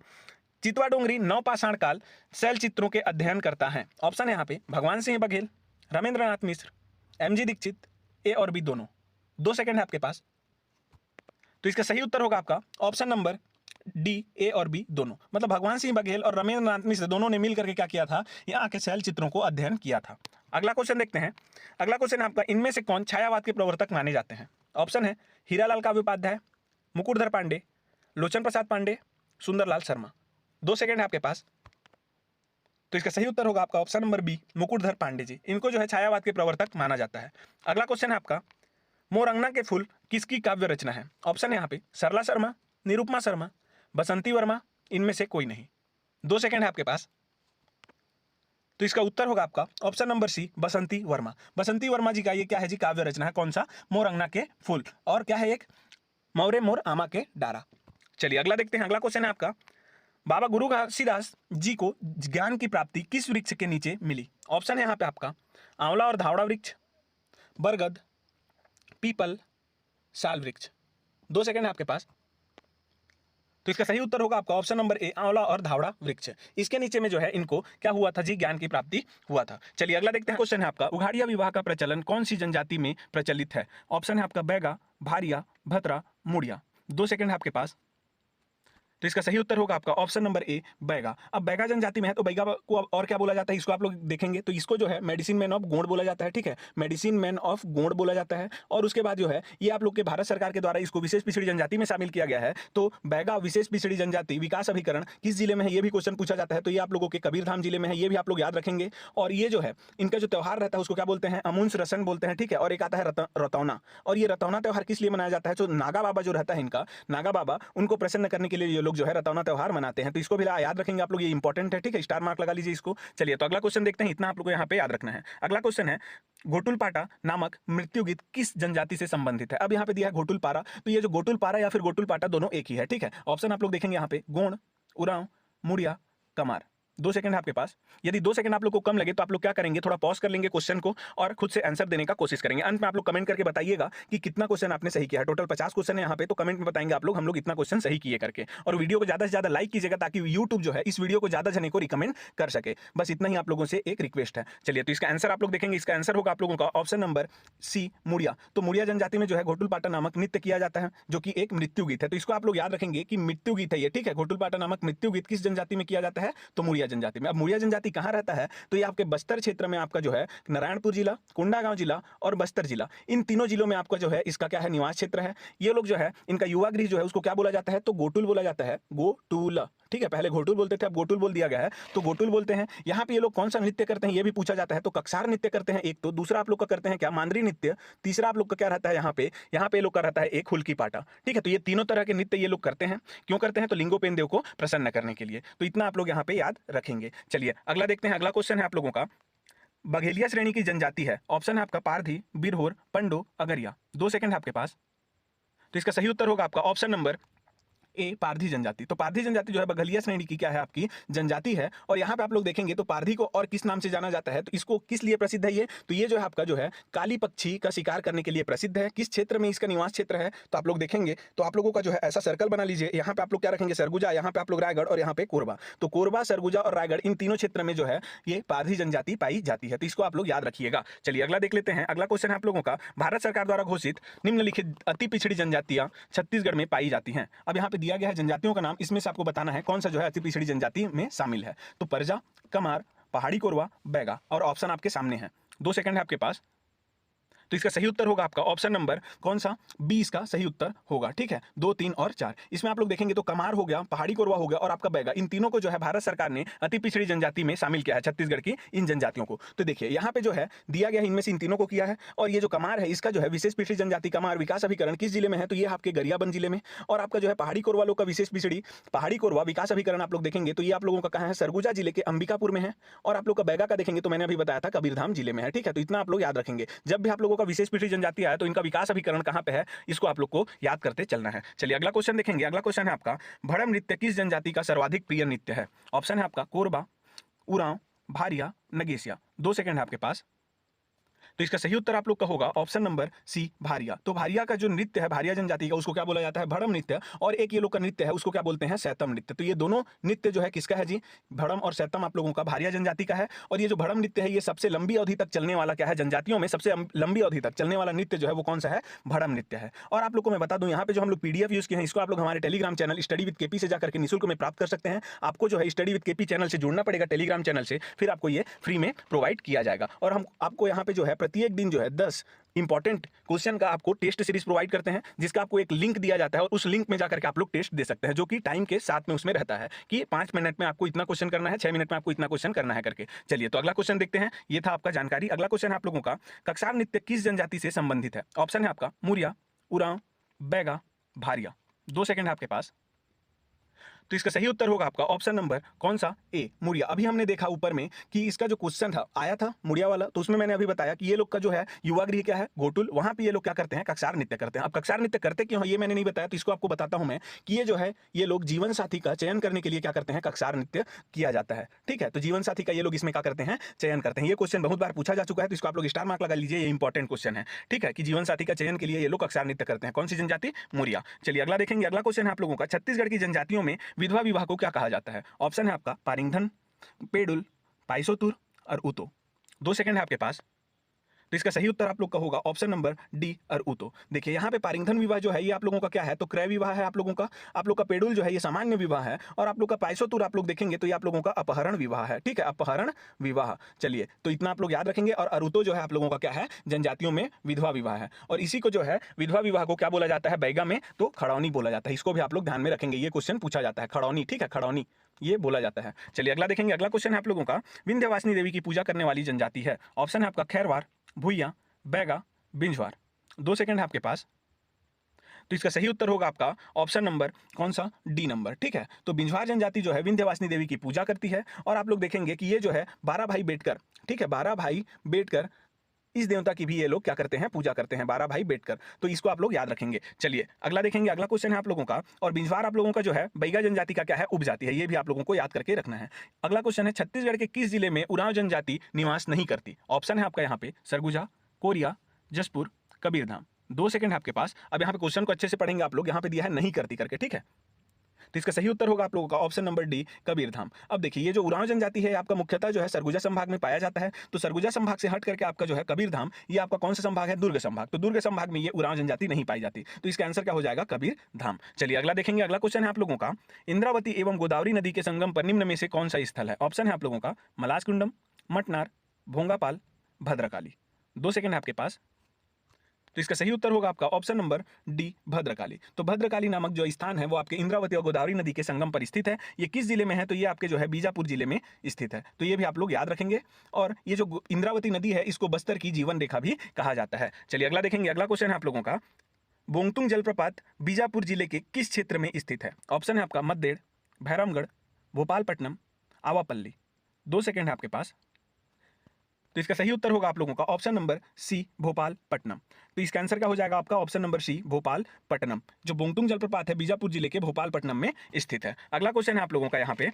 चितवा डोंगरी नवपाषाण काल शैल चित्रों के अध्ययन करता है? ऑप्शन है यहाँ पे भगवान सिंह बघेल, रमेंद्रनाथ मिश्र, एमजी दीक्षित, ए और बी दोनों। 2 सेकंड है आपके पास। तो इसका सही उत्तर होगा आपका ऑप्शन नंबर डी, ए और बी दोनों। मतलब भगवान सिंह बघेल और रमेंद्रनाथ मिश्र दोनों ने मिल करके क्या किया था? यहाँ के शैल चित्रों को अध्ययन किया था। अगला क्वेश्चन देखते हैं। अगला क्वेश्चन आपका, इनमें से कौन छायावाद के प्रवर्तक माने जाते हैं? ऑप्शन है हीरालाल काव्य उपाध्याय, मुकुटधर पांडे, लोचन प्रसाद पांडे, सुंदरलाल शर्मा। 2 सेकंड है आपके पास। तो इसका सही उत्तर होगा आपका option number B, Mukutdhar Pandey ji. इनको जो है छायावाद के प्रवर्तक माना जाता है। अगला क्वेश्चन है आपका, मोरंगना के फूल किसकी काव्य रचना है? ऑप्शन है यहाँ पे सरला शर्मा, निरुपमा शर्मा, बसंती वर्मा, इनमें से कोई नहीं। 2 सेकंड है आपके पास। तो इसका उत्तर होगा आपका ऑप्शन नंबर सी, बसंती वर्मा। बसंती वर्मा जी का ये क्या है जी? काव्य रचना है। कौन सा? मोरंगना के फूल। और क्या है एक? मौरे मोर आमा के डारा। चलिए अगला देखते हैं। अगला क्वेश्चन है आपका, बाबा गुरु घासीदास जी को ज्ञान की प्राप्ति किस वृक्ष के नीचे मिली? ऑप्शन है यहाँ पे आपका आंवला और धावड़ा वृक्ष, बरगद, पीपल, साल वृक्ष। 2 सेकंड है आपके पास। तो इसका सही उत्तर होगा आपका ऑप्शन नंबर ए, आंवला और धावड़ा वृक्ष। इसके नीचे में जो है इनको क्या हुआ था जी? ज्ञान की प्राप्ति हुआ था। चलिए अगला देखते हैं। क्वेश्चन है आपका, उघाड़िया विवाह का प्रचलन कौन सी जनजाति में प्रचलित है? ऑप्शन है आपका बैगा, भारिया, भतरा, मुड़िया। 2 सेकंड है आपके पास। तो इसका सही उत्तर होगा आपका ऑप्शन नंबर ए, बैगा। अब बैगा जनजाति में है तो बैगा को अब और क्या बोला जाता है इसको आप लोग देखेंगे। तो इसको जो है मेडिसिन मैन ऑफ गोंड बोला जाता है, ठीक है, मेडिसिन मैन ऑफ गोंड बोला जाता है। और उसके बाद जो है ये आप लोग के भारत सरकार के द्वारा इसको विशेष पिछड़ी जनजाति में शामिल किया गया है। तो बैगा विशेष पिछड़ी जनजाति विकास अभिकरण किस जिले में है ये भी क्वेश्चन पूछा जाता है। तो ये आप लोगों के कबीरधाम जिले में है, ये भी आप लोग याद रखेंगे। और ये जो है इनका जो त्यौहार रहता है उसको क्या बोलते हैं? अमुन्स रसन बोलते हैं, ठीक है। और एक आता है रतौना। और ये रतौना त्यौहार किस लिए मनाया जाता है? जो नागा बाबा जो रहता है इनका, नागा बाबा, उनको प्रसन्न करने के लिए ये लोग जो है रतौना त्यौहार मनाते हैं। तो इसको भी याद रखेंगे आप लोग, ये इंपॉर्टेंट है, ठीक है, स्टार मार्क लगा लीजिए इसको। चलिए तो अगला क्वेश्चन देखते हैं। इतना आप लोग को यहाँ पे याद रखना है। अगला क्वेश्चन है, घोटुलपाटा नामक मृत्यु गीत किस जनजाति से संबंधित है? अब यहाँ पे दिया है घोटुलपारा, तो ये जो घोटुलपारा या फिर घोटुलपाटा दोनों एक ही है, ठीक है। ऑप्शन आप लोग देखेंगे यहाँ पे गोंड, उरांव, मुड़िया, कमार। 2 सेकंड है आपके पास। यदि 2 सेकंड आप लोग को कम लगे तो आप लोग क्या करेंगे, थोड़ा पॉज कर लेंगे क्वेश्चन को और खुद से आंसर देने का कोशिश करेंगे। अंत में आप लोग कमेंट करके बताइएगा कि कितना क्वेश्चन आपने सही किया है। टोटल 50 क्वेश्चन है यहाँ पे, तो कमेंट में बताएंगे आप लोग हम लोग इतना क्वेश्चन सही किए करके। और वीडियो को ज़्यादा से ज़्यादा लाइक कीजिएगा ताकि यूट्यूब जो है इस वीडियो को ज़्यादा जने को रिकमेंड कर सके। बस इतना ही आप लोगों से एक रिक्वेस्ट है। चलिए, तो इसका आंसर आप लोग देखेंगे। इसका आंसर होगा आप लोगों का ऑप्शन नंबर सी, मुड़िया। तो मुड़िया जनजाति में जो है घोटुल पाटा नामक नृत्य किया जाता है, जो कि एक मृत्यु गीत है। तो इसको आप लोग याद रखेंगे कि मृत्यु गीत है ये, ठीक है। घोटुल पाटा नामक मृत्यु गीत किस जनजाति में किया जाता है, तो मुड़िया जनजाति में। अब मुड़िया जनजाति कहाँ रहता है, तो ये आपके बस्तर क्षेत्र में आपका जो है नारायणपुर जिला, कोंडागांव जिला और बस्तर जिला, इन तीनों जिलों में आपका जो है इसका क्या है, निवास क्षेत्र है। ये लोग जो है इनका युवा गृह जो है उसको क्या बोला जाता है, तो गोटुल बोला जाता है, गोटुल, ठीक है। पहले घोटुल बोलते थे, अब गोटुल बोल दिया गया है, तो गोटुल बोलते हैं। यहाँ पे ये लोग कौन सा नृत्य करते हैं ये भी पूछा जाता है, तो कक्षार नृत्य करते हैं एक, तो दूसरा आप लोग का करते हैं क्या, मांदरी नृत्य। तीसरा आप लोग का क्या रहता है यहाँ पे ये लोग का रहता है एक हुल्की पाटा, ठीक है। तो ये तीनों तरह के नृत्य ये लोग करते हैं। क्यों करते हैं, तो लिंगोपेन देव को प्रसन्न करने के लिए। तो इतना आप लोग यहाँ पे याद रखेंगे। चलिए अगला देखते हैं। अगला क्वेश्चन है आप लोगों का, बघेलिया श्रेणी की जनजाति है। ऑप्शन है आपका पारधी, बिरहोर, पंडो, अगरिया। 2 सेकंड है आपके पास। तो इसका सही उत्तर होगा आपका ऑप्शन नंबर ए, पारधी जनजाति। तो पारधी जनजाति जो है बघेलिया श्रेणी की क्या है, आपकी जनजाति है। और यहाँ पे आप लोग देखेंगे तो पारधी को और किस नाम से जाना जाता है, तो इसको किस लिए प्रसिद्ध है ये, तो ये जो है आपका जो है काली पक्षी का शिकार करने के लिए प्रसिद्ध है। किस क्षेत्र में इसका निवास क्षेत्र है, तो आप लोग देखेंगे तो आप लोगों का जो है ऐसा सर्कल बना लीजिए। यहाँ पे आप लोग क्या रखेंगे, सरगुजा, यहाँ पे आप लोग रायगढ़ और यहाँ पे कोरबा। तो कोरबा, सरगुजा और रायगढ़, इन तीनों क्षेत्र में जो है ये पारधी जनजाति पाई जाती है। तो इसको आप लोग याद रखिएगा। चलिए अगला देख लेते हैं। अगला क्वेश्चन है आप लोगों का, भारत सरकार द्वारा घोषित निम्नलिखित अति पिछड़ी जनजातियां छत्तीसगढ़ में पाई जाती हैं। अब यहाँ पे दिया गया है जनजातियों नाम, इसमें से आपको बताना है कौन सा जो है अति पिछड़ी जनजाति में शामिल है। तो परजा, कमार, पहाड़ी कोरवा, बैगा, और ऑप्शन आपके सामने है। 2 सेकंड है आपके पास। तो इसका सही उत्तर होगा आपका ऑप्शन नंबर कौन सा, बी इसका सही उत्तर होगा, ठीक है। 2, 3 और 4 इसमें आप लोग देखेंगे तो कमार हो गया, पहाड़ी कोरवा हो गया और आपका बैगा, इन तीनों को जो है भारत सरकार ने अति पिछड़ी जनजाति में शामिल किया है, छत्तीसगढ़ की इन जनजातियों को। तो देखिए यहाँ पे जो है दिया गया है, इनमें से इन तीनों को किया है। और ये जो कमार है इसका जो है विशेष पिछड़ी जनजाति कमार विकास अभिकरण किस जिले में है, तो ये आपके गरियाबंद जिले में। और आपका जो है पहाड़ी कोरवा लोग का विशेष पिछड़ी पहाड़ी कोरवा विकास अभिकरण आप लोग देखेंगे तो ये आप लोगों का कहाँ है, सरगुजा जिले के अंबिकापुर में है। और आप लोग का बैगा का देखेंगे तो मैंने अभी बताया था कबीरधाम जिले में है, ठीक है। तो इतना आप लोग याद रखेंगे। जब भी आप लोगों का विशेष पिछड़ी जनजाति आया तो इनका विकास अभिकरण कहां पे है, इसको आप लोग को याद करते चलना है। चलिए अगला क्वेश्चन देखेंगे। अगला क्वेश्चन है आपका, भड़म नृत्य किस जनजाति का सर्वाधिक प्रिय नृत्य है। ऑप्शन है आपका कोरबा, उरांव, भारिया, नगेसिया। 2 सेकंड है आपके पास। तो इसका सही उत्तर आप लोग का होगा ऑप्शन नंबर सी, भारिया। तो भारिया का जो नृत्य है भारिया जनजाति का उसको क्या बोला जाता है, भड़म नृत्य। और एक ये लोग का नृत्य है उसको क्या बोलते हैं, सैतम नृत्य। तो ये दोनों नृत्य जो है किसका है जी, भड़म और सैतम आप लोगों का भारिया जनजाति का है। और ये जो भड़म नृत्य है ये सबसे लंबी अवधि तक चलने वाला क्या है, जनजातियों में सबसे लंबी अवधि तक चलने वाला नृत्य जो है वो कौन सा है, भड़म नृत्य है। और आप लोग को मैं बता दूं यहाँ पे जो हम लोग पीडीएफ यूज किए हैं इसको आप लोग हमारे Telegram channel study with KP से जाकर के निःशुल्क में प्राप्त कर सकते हैं। आपको जो है स्टडी विद केपी चैनल से जुड़ना पड़ेगा टेलीग्राम चैनल से, फिर आपको ये फ्री में प्रोवाइड किया जाएगा। और हम आपको यहाँ पे जो है प्रत्येक दिन जो है 10 इंपॉर्टेंट क्वेश्चन का आपको टेस्ट सीरीज प्रोवाइड करते हैं, जिसका आपको एक लिंक दिया जाता है और उस लिंक में जाकर के आप लोग टेस्ट दे सकते हैं, जो कि टाइम के साथ में उसमें रहता है कि 5 मिनट में आपको इतना क्वेश्चन करना है, 6 मिनट में आपको इतना क्वेश्चन करना है करके। चलिए तो अगला क्वेश्चन देखते हैं। ये था आपका जानकारी। अगला क्वेश्चन है आप लोगों का, कक्षार नृत्य किस जनजाति से संबंधित है। ऑप्शन है आपका मुरिया, उरांव, बैगा, भारिया। 2 सेकंड है आपके पास। तो इसका सही उत्तर होगा आपका ऑप्शन नंबर कौन सा, ए, मुड़िया। अभी हमने देखा ऊपर में कि इसका जो क्वेश्चन था आया था मुड़िया वाला, तो उसमें मैंने अभी बताया कि ये लोग का जो है युवा गृह क्या है, घोटुल, वहां पे ये लोग क्या करते हैं, कक्षार नृत्य करते हैं। अब कक्षार नृत्य करते क्यों है ये मैंने नहीं बताया, तो इसको आपको बताता हूं मैं कि ये जो है ये लोग जीवन साथी का चयन करने के लिए क्या करते हैं, कक्षार नृत्य किया जाता है, ठीक है। तो जीवन साथी का ये लोग इसमें क्या करते हैं, चयन करते हैं। ये क्वेश्चन बहुत बार पूछा जा चुका है, तो इसको आप लोग स्टार मार्क लगा लीजिए, ये इंपॉर्टेंट क्वेश्चन है, ठीक है, कि जीवन साथी का चयन के लिए ये लोग कक्षार नृत्य करते हैं। कौन सी जनजाति, मुड़िया। चलिए अगला देखेंगे। अगला क्वेश्चन है आप लोगों का, छत्तीसगढ़ की जनजातियों में विधवा विवाह को क्या कहा जाता है। ऑप्शन है आपका पारिंगधन, पेडुल, पाइसोतुर और उतो। 2 सेकंड है आपके पास। तो इसका सही उत्तर आप लोग का होगा ऑप्शन नंबर डी और उतो। देखिए यहाँ पे पारिंगधन विवाह जो है ये आप लोगों का क्या है, तो क्रय विवाह है आप लोगों का। आप लोग का पेडुल जो है ये सामान्य विवाह है। और आप लोग का पाइसोतुर आप लोग देखेंगे तो ये आप लोगों का अपहरण विवाह है, ठीक है, अपहरण विवाह। चलिए तो इतना आप लोग याद रखेंगे। और अरुतो जो है आप लोगों का क्या है, जनजातियों में विधवा विवाह है। और इसी को जो है विधवा विवाह को क्या बोला जाता है, बैगा में तो खड़ौनी बोला जाता है। इसको भी आप लोग ध्यान में रखेंगे, ये क्वेश्चन पूछा जाता है, खड़ौनी, ठीक है, खड़ौनी ये बोला जाता है। चलिए अगला देखेंगे। अगला क्वेश्चन है आप लोगों का, विंध्यवासिनी देवी की पूजा करने वाली जनजाति है। ऑप्शन है आपका खैरवार, भुइया, बैगा, बिंजवार। 2 सेकंड है आपके पास। तो इसका सही उत्तर होगा आपका ऑप्शन नंबर कौन सा, डी नंबर, ठीक है। तो बिंजवार जनजाति जो है विंध्यवासिनी देवी की पूजा करती है। और आप लोग देखेंगे कि ये जो है 12 भाई बैठकर, ठीक है, 12 भाई बैठकर इस देवता की भी ये लोग क्या करते हैं, पूजा करते हैं, 12 भाई बैठकर। तो इसको आप लोग याद रखेंगे। चलिए अगला देखेंगे। अगला क्वेश्चन है आप लोगों का, और बिंजवार आप लोगों का जो है बैगा जनजाति का क्या है, उपजाति है। ये भी आप लोगों को याद करके रखना है। अगला क्वेश्चन है, छत्तीसगढ़ के किस जिले में उरांव जनजाति निवास नहीं करती? ऑप्शन है आपका यहाँ पे सरगुजा, कोरिया, जसपुर, कबीरधाम। 2 सेकंड है आपके पास। अब यहाँ पे क्वेश्चन को अच्छे से पढ़ेंगे आप लोग। यहाँ पे दिया है नहीं करती करके, ठीक है। तो इसका सही उत्तर होगा आप लोगों का ऑप्शन नंबर डी, कबीरधाम। अब देखिए, ये जो उरांव जनजाति है आपका मुख्यतः जो है सरगुजा संभाग में पाया जाता है। तो सरगुजा संभाग से हट करके आपका जो है कबीरधाम, ये आपका कौन सा संभाग है, दुर्ग संभाग। तो दुर्ग संभाग में ये उरांव जनजाति नहीं पाई जाती। तो इसका आंसर क्या हो जाएगा, कबीरधाम। चलिए अगला देखेंगे। अगला क्वेश्चन है आप लोगों का, इंद्रावती एवं गोदावरी नदी के संगम पर निम्न में से कौन सा स्थल है? ऑप्शन है आप लोगों का मलासकुंडम, मटनार, भोंगापाल, भद्रकाली। 2 सेकंड है आपके पास। तो इसका सही उत्तर होगा आपका ऑप्शन नंबर डी, भद्रकाली। तो भद्रकाली नामक जो स्थान है वो आपके इंद्रावती और गोदावरी नदी के संगम पर स्थित है। ये किस जिले में है? तो ये आपके जो है बीजापुर जिले में स्थित है। तो ये भी आप लोग याद रखेंगे। और ये जो इंद्रावती नदी है इसको बस्तर की जीवन रेखा भी कहा जाता है। चलिए अगला देखेंगे। अगला क्वेश्चन है आप लोगों का, बोंगतुंग जलप्रपात बीजापुर जिले के किस क्षेत्र में स्थित है? ऑप्शन है आपका मद्देड़, भैरमगढ़, भोपालपट्टनम, आवापल्ली। 2 सेकंड है आपके पास। तो इसका सही उत्तर होगा आप लोगों का ऑप्शन नंबर सी, भोपालपट्टनम। तो इसका आंसर क्या हो जाएगा आपका ऑप्शन नंबर सी, भोपालपट्टनम। जो बोंगतुंग जलप्रपात है बीजापुर जिले के भोपालपट्टनम में स्थित है। अगला क्वेश्चन है आप लोगों का यहाँ पे,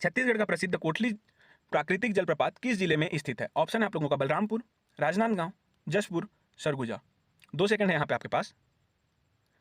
छत्तीसगढ़ का प्रसिद्ध कोटली प्राकृतिक जलप्रपात किस जिले में स्थित है? ऑप्शन है आप लोगों का बलरामपुर, राजनांदगांव, जशपुर, सरगुजा। 2 सेकंड है यहाँ पे आपके पास।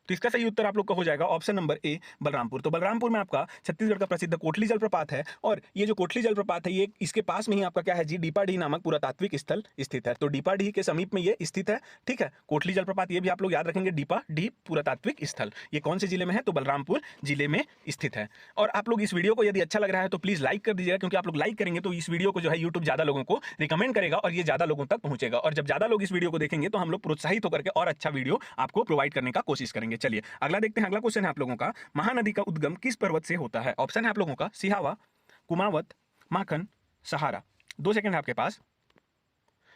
तो इसका सही उत्तर आप लोग का हो जाएगा ऑप्शन नंबर ए, बलरामपुर। तो बलरामपुर में आपका छत्तीसगढ़ का प्रसिद्ध कोटली जलप्रपात है। और ये जो कोटली जलप्रपात है ये इसके पास में ही आपका क्या है जी, डीपाडीह नामक पुरातात्विक स्थल स्थित है। तो डीपाडीह के समीप में ये स्थित है, ठीक है। कोटली जलप्रपात ये भी आप लोग याद रखेंगे, डीपाडीह पुरातात्विक स्थल। ये कौन से जिले में है? तो बलरामपुर जिले में स्थित है। और आप लोग इस वीडियो को यदि अच्छा लग रहा है तो प्लीज लाइक कर दीजिएगा, क्योंकि आप लोग लाइक करेंगे तो इस वीडियो को जो है यूट्यूब ज्यादा लोगों को रिकमेंड करेगा और ये ज्यादा लोगों तक पहुंचेगा। और जब ज्यादा लोग इस वीडियो को देखेंगे तो हम लोग प्रोत्साहित होकर के और अच्छा वीडियो आपको प्रोवाइड करने का कोशिश करेंगे। चलिए अगला देखते हैं। अगला क्वेश्चन है आप लोगों का, महानदी का उद्गम किस पर्वत से होता है? ऑप्शन है आप लोगों का सिहावा, कुमावत, माखन, सहारा। 2 सेकंड है आपके पास।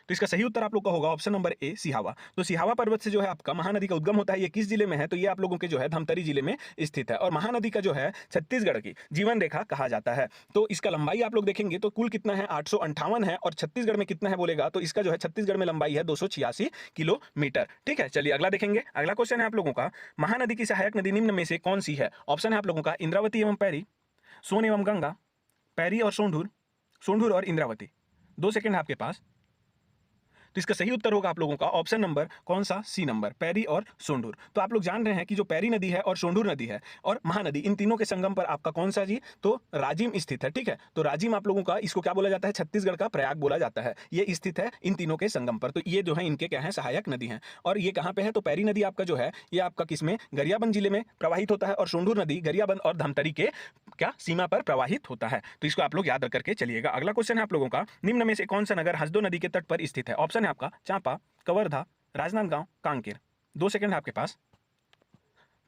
तो इसका सही उत्तर आप लोग का होगा ऑप्शन नंबर ए, सिहावा। तो सिहावा पर्वत से जो है आपका महानदी का उद्गम होता है। ये किस जिले में है? तो ये आप लोगों के जो है धमतरी जिले में स्थित है। और महानदी का जो है छत्तीसगढ़ की जीवन रेखा कहा जाता है। तो इसका लंबाई आप लोग देखेंगे तो कुल कितना है, 858 है। और छत्तीसगढ़ में कितना है बोलेगा तो इसका जो है छत्तीसगढ़ में लंबाई है 286 किलोमीटर, ठीक है। चलिए अगला देखेंगे। अगला क्वेश्चन है आप लोगों का, महानदी की सहायक नदी निम्न में से कौन सी है? ऑप्शन है आप लोगों का इंद्रावती एवं पैरी, सोन एवं गंगा, पैरी और सोंढूर, सोंढूर और इंद्रावती। 2 सेकंड है आपके पास। तो इसका सही उत्तर होगा आप लोगों का ऑप्शन नंबर कौन सा, सी नंबर, पैरी और सोंढूर। तो आप लोग जान रहे हैं कि जो पैरी नदी है और सोंढूर नदी है और महानदी, इन तीनों के संगम पर आपका कौन सा जी, तो राजिम स्थित है, ठीक है। तो राजिम आप लोगों का इसको क्या बोला जाता है, छत्तीसगढ़ का प्रयाग बोला जाता है। ये स्थित है इन तीनों के संगम पर। तो ये जो है इनके क्या है, सहायक नदी है। और ये कहाँ पे है? तो पैरी नदी आपका जो है ये आपका किसमें, गरियाबंद जिले में प्रवाहित होता है। और सोंढूर नदी गरियाबंद और धमतरी के क्या सीमा पर प्रवाहित होता है। तो इसको आप लोग याद रख करके चलिएगा। अगला क्वेश्चन है आप लोगों का, निम्न में से कौन सा नगर हसदो नदी के तट पर स्थित है? ऑप्शन है आपका चांपा, कवर्धा, राजनांदगांव, कांकेर। 2 सेकंड है आपके पास।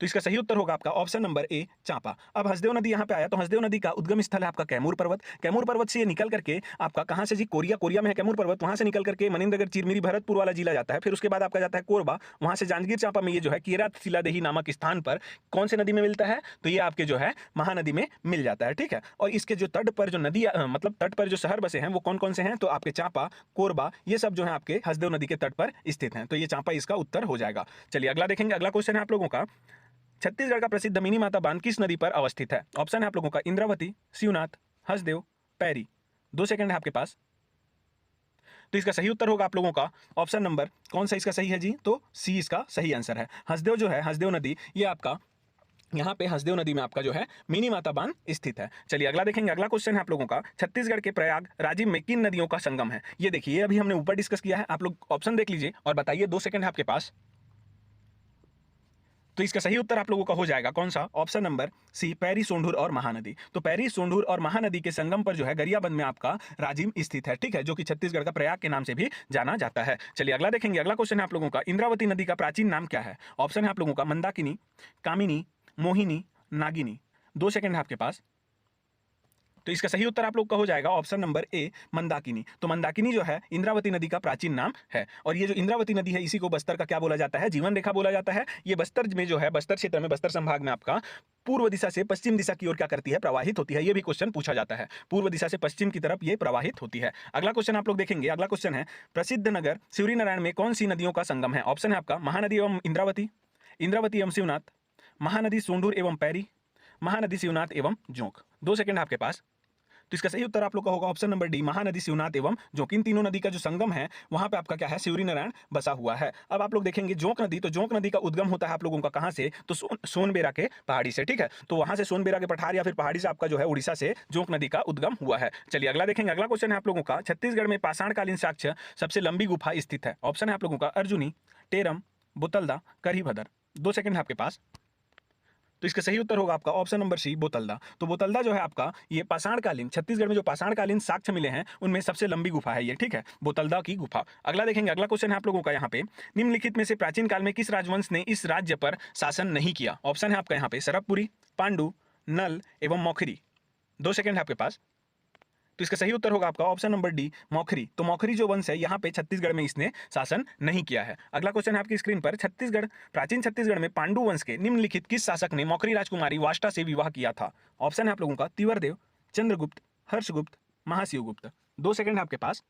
तो इसका सही उत्तर होगा आपका ऑप्शन नंबर ए, चांपा। अब हसदेव नदी यहाँ पे आया तो हसदेव नदी का उद्गम स्थल है आपका कैमूर पर्वत। कैमूर पर्वत से ये निकल करके आपका कहाँ से जी, कोरिया, कोरिया में है कैमूर पर्वत। वहाँ से निकल करके मनिंदरगढ़, चिरमिरी, भरतपुर वाला जिला जाता है। फिर उसके बाद आपका जाता है कोरबा, वहाँ से जांजगीर चांपा में ये जो है केरा सिलादेही नामक स्थान पर कौन से नदी में मिलता है? तो ये आपके जो है महानदी में मिल जाता है, ठीक है। और इसके जो तट पर जो नदी मतलब तट पर जो शहर बसे हैं वो कौन कौन से हैं? तो आपके चांपा, कोरबा, ये सब जो है आपके हसदेव नदी के तट पर स्थित हैं। तो ये चांपा इसका उत्तर हो जाएगा। चलिए अगला देखेंगे। अगला क्वेश्चन है आप लोगों का, छत्तीसगढ़ का प्रसिद्ध मिनी माता बांध किस नदी पर अवस्थित है? ऑप्शन है आप लोगों का इंद्रावती, शिवनाथ, हसदेव, पैरी। 2 सेकंड है आपके पास। तो इसका सही उत्तर होगा आप लोगों का ऑप्शन नंबर कौन सा इसका सही है जी, तो सी इसका सही आंसर है। हसदेव जो है, हसदेव नदी, ये आपका यहाँ पे हसदेव नदी में आपका जो है मिनी माता बांध स्थित है। चलिए अगला देखेंगे। अगला क्वेश्चन है आप लोगों का, छत्तीसगढ़ के प्रयाग राजिम में किन नदियों का संगम है? ये देखिए, ये अभी हमने ऊपर डिस्कस किया है। आप लोग ऑप्शन देख लीजिए और बताइए। 2 सेकंड है आपके पास। तो इसका सही उत्तर आप लोगों का हो जाएगा कौन सा, ऑप्शन नंबर सी, पैरी, सोंढूर और महानदी। तो पैरी, सोंढूर और महानदी के संगम पर जो है गरियाबंद में आपका राजिम स्थित है, ठीक है, जो कि छत्तीसगढ़ का प्रयाग के नाम से भी जाना जाता है। चलिए अगला देखेंगे। अगला क्वेश्चन है आप लोगों का, इंद्रावती नदी का प्राचीन नाम क्या है? ऑप्शन है आप लोगों का मंदाकिनी, कामिनी, मोहिनी, नागिनी। 2 सेकंड है आपके पास। तो इसका सही उत्तर आप लोग का हो जाएगा ऑप्शन नंबर ए, मंदाकिनी। तो मंदाकिनी जो है इंद्रावती नदी का प्राचीन नाम है। और ये जो इंद्रावती नदी है इसी को बस्तर का क्या बोला जाता है, जीवन रेखा बोला जाता है। ये बस्तर में जो है, बस्तर क्षेत्र में, बस्तर संभाग में आपका पूर्व दिशा से पश्चिम दिशा की ओर क्या करती है, प्रवाहित होती है। ये भी क्वेश्चन पूछा जाता है, पूर्व दिशा से पश्चिम की तरफ ये प्रवाहित होती है। अगला क्वेश्चन आप लोग देखेंगे, अगला क्वेश्चन है प्रसिद्ध नगर शिवरीनारायण में कौन सी नदियों का संगम है। ऑप्शन है आपका महानदी एवं इंद्रावती, इंद्रावती एवं शिवनाथ, महानदी सोंढूर एवं पैरी, महानदी शिवनाथ एवं जोंक। 2 सेकंड आपके पास। तो इसका सही उत्तर आप लोग का होगा option number D, Mahanadi Shivnath एवं जोंक। इन तीनों नदी का जो संगम है वहां पे आपका क्या है, शिवरीनारायण बसा हुआ है। अब आप लोग देखेंगे जोंक नदी, तो जोंक नदी का उद्गम होता है आप लोगों का कहां से, तो सोनबेरा के पहाड़ी से, ठीक है। तो वहां से सोनबेरा के पठार या फिर पहाड़ी से आपका जो है उड़ीसा से जोंक नदी का उद्गम हुआ है। चलिए अगला देखेंगे, अगला क्वेश्चन है आप लोगों का, छत्तीसगढ़ में पाषाणकालीन साक्ष्य सबसे लंबी गुफा स्थित है। ऑप्शन है आप लोगों का अर्जुनी, टेरम, बुतलदा, करीभदर। 2 सेकंड है आपके पास। तो इसका सही उत्तर होगा आपका ऑप्शन नंबर सी, बोतलदा। तो बोतलदा जो है आपका ये पाषाणकालीन, छत्तीसगढ़ में जो पाषाणकालीन साक्ष्य मिले हैं उनमें सबसे लंबी गुफा है ये, ठीक है, बोतलदा की गुफा। अगला देखेंगे, अगला क्वेश्चन है आप लोगों का यहाँ पे, निम्नलिखित में से प्राचीन काल में किस राजवंश ने इस राज्य पर शासन नहीं किया। ऑप्शन है आपका यहाँ पे सरबपुरी, पांडु, नल एवं मौखरी। 2 सेकंड है आपके पास। तो इसका सही उत्तर होगा आपका ऑप्शन नंबर डी, मौखरी। तो मौखरी जो वंश है यहाँ पे छत्तीसगढ़ में इसने शासन नहीं किया है। अगला क्वेश्चन है आपकी स्क्रीन पर, छत्तीसगढ़, प्राचीन छत्तीसगढ़ में पांडु वंश के निम्नलिखित किस शासक ने मौखरी राजकुमारी वाष्टा से विवाह किया था। ऑप्शन है आप लोगों का तिवरदेव, चंद्रगुप्त, हर्षगुप्त, महाशिवगुप्त। 2 सेकंड है आपके पास।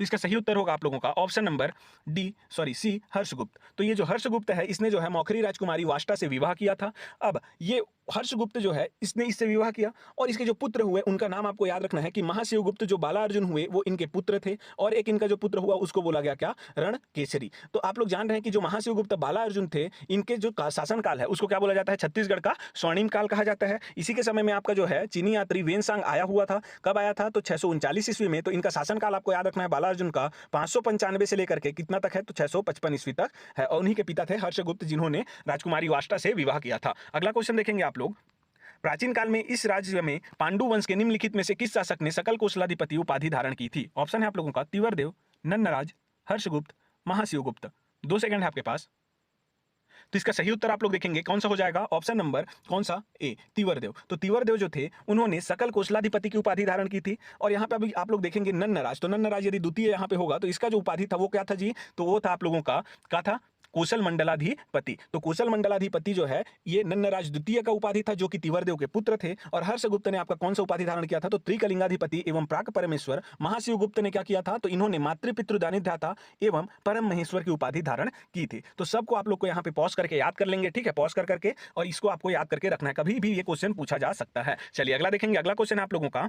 तो इसका सही उत्तर होगा आप लोगों का ऑप्शन नंबर सी, हर्षगुप्त। तो ये जो हर्षगुप्त है इसने जो है मौखरी राजकुमारी वाष्टा से विवाह किया था। अब ये हर्षगुप्त जो है इसने इससे विवाह किया और इसके जो पुत्र हुए उनका नाम आपको याद रखना है कि महाशिवगुप्त जो बाला अर्जुन हुए वो इनके पुत्र थे, और एक इनका जो पुत्र हुआ उसको बोला गया क्या, रणकेसरी। तो आप लोग जान रहे हैं कि जो महाशिवगुप्त बाला अर्जुन थे इनके जो शासन काल है उसको क्या बोला जाता है, छत्तीसगढ़ का स्वर्णिम काल कहा जाता है। इसी के समय में आपका जो है चीनी यात्री वेनसांग आया हुआ था। कब आया था, तो 639 ईस्वी में। तो इनका शासनकाल आपको याद रखना है, बाला अर्जुन का 595 से लेकर के कितना तक है, तो 655 ईस्वी तक है। और उन्हीं के पिता थे हर्षगुप्त जिन्होंने राजकुमारी वाष्टा से विवाह किया था। अगला क्वेश्चन देखेंगे आप लोग, प्राचीन काल में इस राज्य में पांडु वंश के निम्नलिखित में से किस शासक ने सकल कौशलाधिपति उपाधि धारण की थी। ऑप्शन है आप लोगों का तिवरदेव, नन्नराज, हर्षगुप्त, महाशिवगुप्त। 2 सेकंड है आपके पास। तो इसका सही उत्तर आप लोग देखेंगे कौन सा हो जाएगा, ऑप्शन नंबर कौन सा, ए, तिवरदेव। तो तिवरदेव जो थे उन्होंने सकल कौशलाधिपति की उपाधि धारण की थी। और यहाँ पे अभी आप लोग देखेंगे नन्नराज, तो नन्नराज यदि द्वितीय यहाँ पे होगा तो इसका जो उपाधि था वो क्या था जी, तो वो था आप लोगों का क्या था, कौशल मंडलाधिपति। तो कौशल मंडलाधिपति जो है ये नन्नराज द्वितीय का उपाधि था जो कि तिवरदेव के पुत्र थे। और हर्षगुप्त ने आपका कौन सा उपाधि धारण किया था, तो त्रिकलिंगाधिपति एवं प्राक परमेश्वर। महाशिवगुप्त ने क्या किया था, तो इन्होंने मातृपितृदानिध्याता एवं परम महेश्वर की उपाधि धारण की थी। तो सबको आप लोग को यहाँ पे पॉज करके याद कर लेंगे, ठीक है, पॉज कर करके, और इसको आपको याद करके रखना है, कभी भी ये क्वेश्चन पूछा जा सकता है। चलिए अगला देखेंगे, अगला क्वेश्चन है आप लोगों का,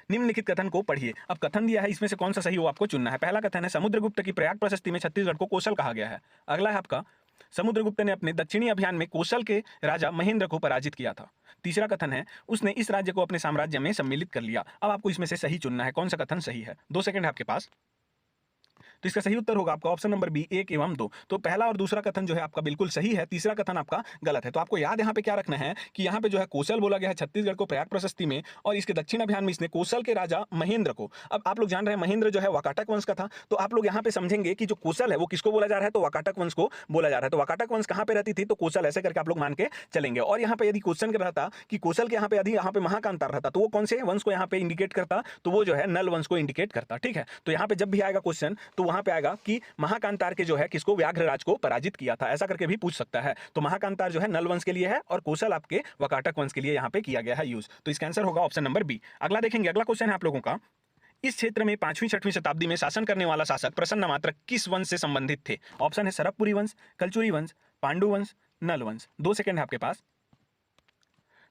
निम्नलिखित कथन को पढ़िए। अब कथन दिया है, इसमें से कौन सा सही हो आपको चुनना है। पहला कथन है समुद्रगुप्त की प्रयाग प्रशस्ति में छत्तीसगढ़ को कौशल कहा गया है। अगला है आपका समुद्रगुप्त ने अपने दक्षिणी अभियान में कौशल के राजा महेंद्र को पराजित किया था। तीसरा कथन है उसने इस राज्य को अपने साम्राज्य में सम्मिलित कर लिया। अब आपको इसमें से सही चुनना है, कौन सा कथन सही है। 2 सेकंड है आपके पास। तो इसका सही उत्तर होगा आपका ऑप्शन नंबर बी, 1 एवं 2। तो पहला और दूसरा कथन जो है आपका बिल्कुल सही है, तीसरा कथन आपका गलत है। तो आपको याद यहाँ पे क्या रखना है कि यहाँ पे जो है कौशल बोला गया है छत्तीसगढ़ को प्रयाग प्रशस्ति में, और इसके दक्षिण अभियान में इसने कौशल के राजा महेंद्र को। अब आप लोग जान रहे हैं महेंद्र जो है वाकाटक वंश का था। तो आप लोग यहाँ पे समझेंगे कि जो कौशल है वो किसको बोला जा रहा है, तो वाकाटक वंश को बोला जा रहा है। तो वाकाटक वंश कहाँ पे रहती थी, तो कौशल, ऐसे करके आप लोग मान के चलेंगे। और यहाँ पे यदि क्वेश्चन कर रहता कि कौशल के यहाँ पे महाकांतार रहता, तो वो कौन से वंश को यहाँ पे इंडिकेट करता, तो वो जो है नल वंश को इंडिकेट करता, ठीक है। तो यहाँ पे जब भी आएगा क्वेश्चन तो वहां पे आएगा कि महाकांतार के जो है किसको, व्याघ्रराज को पराजित किया था, ऐसा करके भी पूछ सकता है। तो महाकांतार जो है नल वंश के लिए है और कौशल आपके वाकाटक वंश के लिए यहाँ पे किया गया है यूज। तो इसका आंसर होगा ऑप्शन नंबर बी। अगला देखेंगे, अगला क्वेश्चन है आप लोगों का, इस क्षेत्र में 5वीं-6वीं शताब्दी में शासन करने वाला शासक प्रसन्न मात्र किस वंश से संबंधित थे। ऑप्शन है सरबपुरी वंश, कलचुरी वंश, पांडु वंश, नल वंश। 2 सेकंड है आपके पास।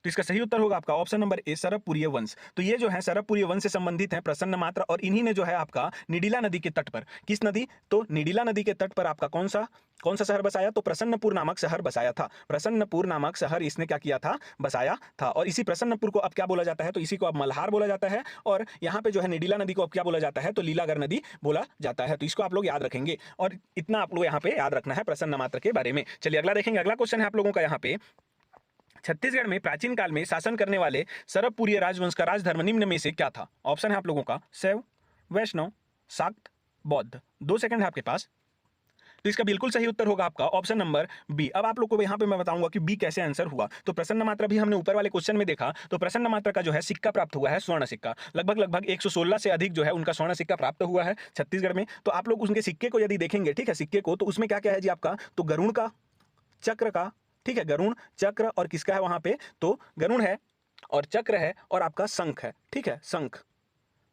तो इसका सही उत्तर होगा आपका ऑप्शन नंबर ए, सरबपुरीय वंश। तो ये जो है सरबपुरीय वंश से संबंधित है प्रसन्न मात्र, और इन्हीं ने जो है आपका निडिला नदी के तट पर, किस नदी, तो निडिला नदी के तट पर आपका कौन सा शहर बसाया, तो प्रसन्नपुर नामक शहर बसाया था। प्रसन्नपुर नामक शहर इसने क्या किया था, बसाया था। और इसी प्रसन्नपुर को अब क्या बोला जाता है, तो इसी को अब मल्हार बोला जाता है। और यहाँ पे जो है निडिला नदी को अब क्या बोला जाता है, तो लीलागर नदी बोला जाता है। तो इसको आप लोग याद रखेंगे, और इतना आप लोग यहाँ पे याद रखना है प्रसन्न मात्र के बारे में। चलिए अगला देखेंगे, अगला क्वेश्चन है आप लोगों का यहाँ पे, छत्तीसगढ़ में प्राचीन काल में शासन करने वाले सरबपुरीय राजवंश का राजधर्म निम्न में से क्या था। ऑप्शन है आप लोगों का शैव, वैष्णव, शाक्त, बौद्ध। 2 सेकंड है आपके पास। तो इसका बिल्कुल सही उत्तर होगा आपका ऑप्शन नंबर बी। अब आप लोग को यहाँ पे मैं बताऊंगा कि बी कैसे आंसर हुआ। तो प्रसन्न मात्रा भी हमने ऊपर वाले क्वेश्चन में देखा, तो प्रसन्न मात्रा का जो है सिक्का प्राप्त हुआ है स्वर्ण सिक्का, लगभग 116 से अधिक जो है उनका स्वर्ण सिक्का प्राप्त हुआ है छत्तीसगढ़ में। तो आप लोग उनके सिक्के को यदि देखेंगे, ठीक है, सिक्के को, तो उसमें क्या क्या है जी आपका, तो गरुड़ का, चक्र का, ठीक है, गरुड़, चक्र और किसका है वहां पे, तो गरुड़ है और चक्र है और आपका शंख है, ठीक है, शंख।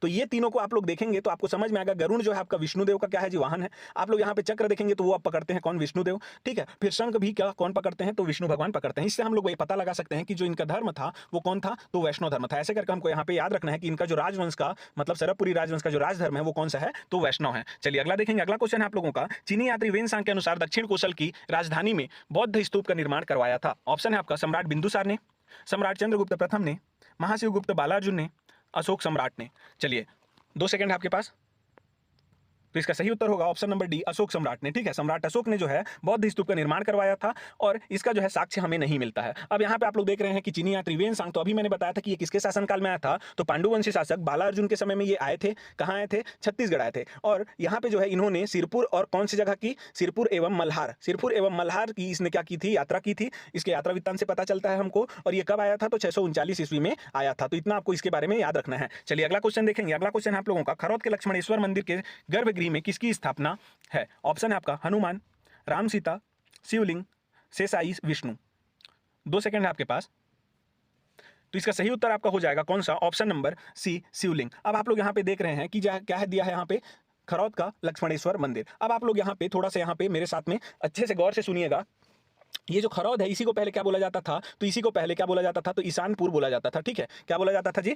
तो ये तीनों को आप लोग देखेंगे तो आपको समझ में आएगा। गरुड़ जो है आपका विष्णुदेव का क्या है जी, वाहन है। आप लोग यहाँ पे चक्र देखेंगे तो वो आप पकड़ते हैं कौन, विष्णुदेव, ठीक है। फिर शंख भी क्या कौन पकड़ते हैं, तो विष्णु भगवान पकड़ते हैं। इससे हम लोग ये पता लगा सकते हैं कि जो इनका धर्म था वो कौन था, तो वैष्णव धर्म था। ऐसे करके हमको यहाँ पे याद रखना है कि इनका जो राजवंश का मतलब सरबपुरी राजवंश का जो राजधर्म है वो कौन सा है, तो वैष्णव है। चलिए अगला देखेंगे। अगला क्वेश्चन है आप लोगों का, चीनी यात्री वेनसांग के अनुसार दक्षिण कोसल की राजधानी में बौद्ध स्तूप का निर्माण करवाया था। ऑप्शन है आपका सम्राट बिंदुसार ने, सम्राट चंद्रगुप्त प्रथम ने, महाशिवगुप्त बालार्जुन ने, अशोक सम्राट ने। चलिए 2 सेकंड आपके पास। तो इसका सही उत्तर होगा ऑप्शन नंबर डी, अशोक सम्राट ने, ठीक है। सम्राट अशोक ने जो है बौद्ध स्तूप का निर्माण करवाया था और इसका जो है साक्ष्य हमें नहीं मिलता है। अब यहाँ पे आप लोग देख रहे हैं कि चीनी यात्री वेनसांग, तो अभी मैंने बताया था कि ये किसके शासनकाल में आया था, तो पांडुवंशी शासक बालार्जुन के समय में ये आए थे। कहाँ आए थे, छत्तीसगढ़ आए थे। और यहाँ पे जो है इन्होंने सिरपुर और कौन सी जगह की, सिरपुर एवं मल्हार, सिरपुर एवं मल्हार की इसने क्या की थी, यात्रा की थी। इसके यात्रा वृत्तांत से पता चलता है हमको। और ये कब आया था, तो 639 ईस्वी में आया था। तो इतना आपको इसके बारे में याद रखना है। चलिए अगला क्वेश्चन देखेंगे। अगला क्वेश्चन आप लोगों का, खरौद के लक्ष्मणेश्वर मंदिर के गर्भगृह में किसकी स्थापना है। ऑप्शन है आपका हनुमान, राम सीता, शिवलिंग, शेषाई, विष्णु। 2 सेकंड है आपके पास। तो इसका सही उत्तर आपका हो जाएगा कौन सा, ऑप्शन नंबर सी, शिवलिंग। अब आप लोग यहाँ पे देख रहे हैं कि क्या है दिया है यहाँ पे, खरौद का लक्ष्मणेश्वर मंदिर। अब आप लोग यहाँ पे थोड़ा सा यहाँ पे मेरे साथ में अच्छे से गौर से सुनिएगा। ये जो खरौद है इसी को पहले क्या बोला जाता था, तो इसी को पहले क्या बोला जाता था, तो ईशानपुर बोला जाता था, ठीक है। क्या बोला जाता था जी,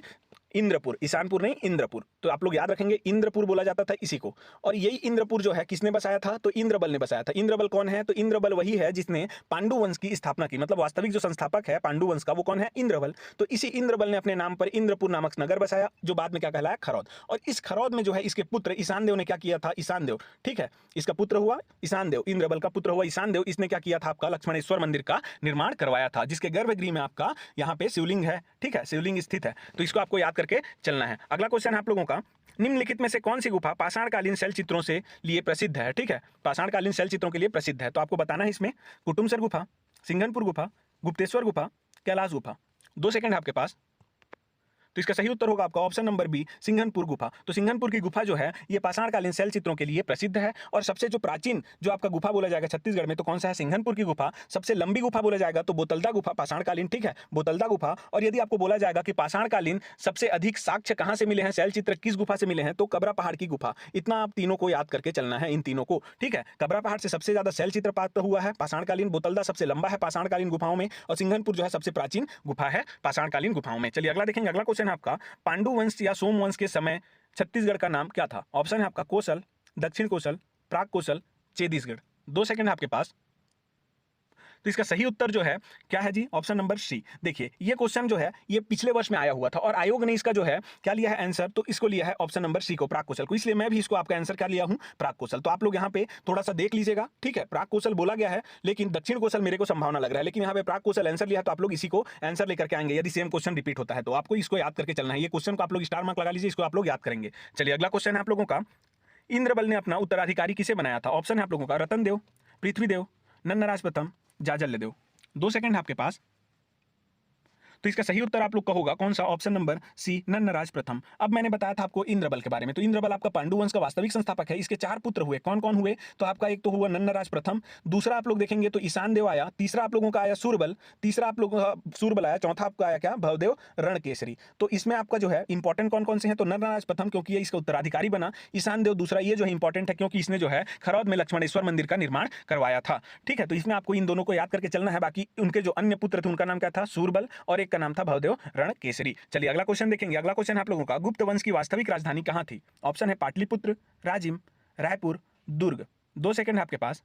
इंद्रपुर, ईशानपुर नहीं इंद्रपुर। तो आप लोग याद रखेंगे इंद्रपुर बोला जाता था इसी को। और यही इंद्रपुर जो है किसने बसाया था, तो इंद्रबल ने बसाया था। इंद्रबल कौन है, तो इंद्रबल वही है जिसने पांडु वंश की स्थापना की, मतलब वास्तविक जो संस्थापक है पांडु वंश का वो कौन है, इंद्रबल। तो इसी इंद्रबल ने अपने नाम पर इंद्रपुर नामक नगर बसाया जो बाद में क्या कहलाया, खरौद। और इस खरौद में जो है इसके पुत्र ईशान देव ने क्या किया था, ईशान देव, ठीक है, इसका पुत्र हुआ ईशान देव, इंद्रबल का पुत्र हुआ ईशान देव। इसने क्या किया था, आपका लक्ष्मणेश्वर मंदिर का निर्माण करवाया था, जिसके गर्भगृह में आपका यहाँ पे शिवलिंग है, ठीक है, शिवलिंग स्थित है। तो इसको आपको याद करके चलना है। अगला क्वेश्चन है आप लोगों का, निम्नलिखित में से कौन सी गुफा पाषाणकालीन शैल चित्रों से लिए प्रसिद्ध है, ठीक है, पाषाणकालीन शैल चित्रों के लिए प्रसिद्ध है। तो आपको बताना है इसमें, कुटुमसर गुफा, सिंघनपुर गुफा, गुप्तेश्वर गुफा, कैलाश गुफा। 2 सेकंड है आपके पास। तो इसका सही उत्तर होगा आपका ऑप्शन नंबर बी, सिंघनपुर गुफा। तो सिंघनपुर की गुफा जो है ये पाषाणकालीन शैल चित्रों के लिए प्रसिद्ध है। और सबसे जो प्राचीन जो आपका गुफा बोला जाएगा छत्तीसगढ़ में, तो कौन सा है, सिंघनपुर की गुफा। सबसे लंबी गुफा बोला जाएगा तो बोतलदा गुफा पाषाणकालीन, ठीक है, बोतलदा गुफा। और यदि आपको बोला जाएगा कि पाषाणकालीन सबसे अधिक साक्ष्य कहां से मिले हैं, शैल चित्र किस गुफा से मिले हैं, तो कबरा पहाड़ की गुफा। इतना आप तीनों को याद करके चलना है, इन तीनों को, ठीक है। कबरा पहाड़ से सबसे ज्यादा शैल चित्र प्राप्त हुआ है पाषाणकालीन, बोतलदा सबसे लंबा है पाषाणकालीन गुफाओं में, और सिंघनपुर जो है सबसे प्राचीन गुफा है पाषाणकालीन गुफाओं में। चलिए अगला देखेंगे। अगला क्वेश्चन है आपका, पांडु वंश या सोमवंश के समय छत्तीसगढ़ का नाम क्या था। ऑप्शन है आपका कोसल, दक्षिण कोसल, प्राग कोसल, छत्तीसगढ़। 2 सेकंड है आपके पास। तो इसका सही उत्तर जो है क्या है जी, ऑप्शन नंबर सी। देखिए ये क्वेश्चन जो है ये पिछले वर्ष में आया हुआ था और आयोग ने इसका जो है क्या लिया है आंसर, तो इसको लिया है ऑप्शन नंबर सी को, प्राग कौशल को। इसलिए मैं भी इसको आपका आंसर क्या लिया हूं, प्राग कौशल। तो आप लोग यहाँ पे थोड़ा सा देख लीजिएगा, ठीक है। प्राग कौशल बोला गया है लेकिन दक्षिण कौशल मेरे को संभावना लग रहा है, लेकिन यहाँ पे प्राग कौशल आंसर लिया है। तो आप लोग इसी को आंसर लेकर के आएंगे यदि सेम क्वेश्चन रिपीट होता है तो आपको इसको याद करके चलना है। ये क्वेश्चन को आप लोग स्टार मार्क लगा लीजिए, इसको आप लोग याद करेंगे। चलिए अगला क्वेश्चन है आप लोगों का, इंद्रबल ने अपना उत्तराधिकारी किसे बनाया था। ऑप्शन है आप लोगों का रतन देव, पृथ्वीदेव, नन्नराज प्रथम, जाजल्य देव। 2 सेकंड है आपके पास। तो इसका सही उत्तर आप लोग का होगा कौन सा, ऑप्शन नंबर सी, नन्नराज प्रथम। अब मैंने बताया था आपको इंद्रबल के बारे में, तो इंद्रबल आपका पांडु वंश का वास्तविक संस्थापक है। इसके 4 पुत्र हुए, कौन कौन हुए, तो आपका एक तो हुआ नन्नराज प्रथम, दूसरा आप लोग देखेंगे तो ईशान देव आया, तीसरा आप लोगों का आया सूरबल, तीसरा आप लोगों का सूरबल आया, चौथा आपका आया क्या, भवदेव रणकेसरी। तो इसमें आपका जो है इंपॉर्टेंट कौन कौन से हैं, तो नन्नराज प्रथम क्योंकि ये इसका उत्तराधिकारी बना, ईशान देव दूसरा ये जो है इंपॉर्टेंट है क्योंकि इसने जो है खरौद में लक्ष्मणेश्वर मंदिर का निर्माण करवाया था, ठीक है। तो इसमें आपको इन दोनों को याद करके चलना है। बाकी उनके जो अन्य पुत्र थे उनका नाम क्या था, सूरबल, और एक का नाम था भवदेव रणकेसरी। चलिए अगला क्वेश्चन देखेंगे। अगला क्वेश्चन आप लोगों का, गुप्त वंश की वास्तविक राजधानी कहां थी। ऑप्शन है पाटलिपुत्र, राजिम, रायपुर, दुर्ग। 2 सेकंड है आपके पास।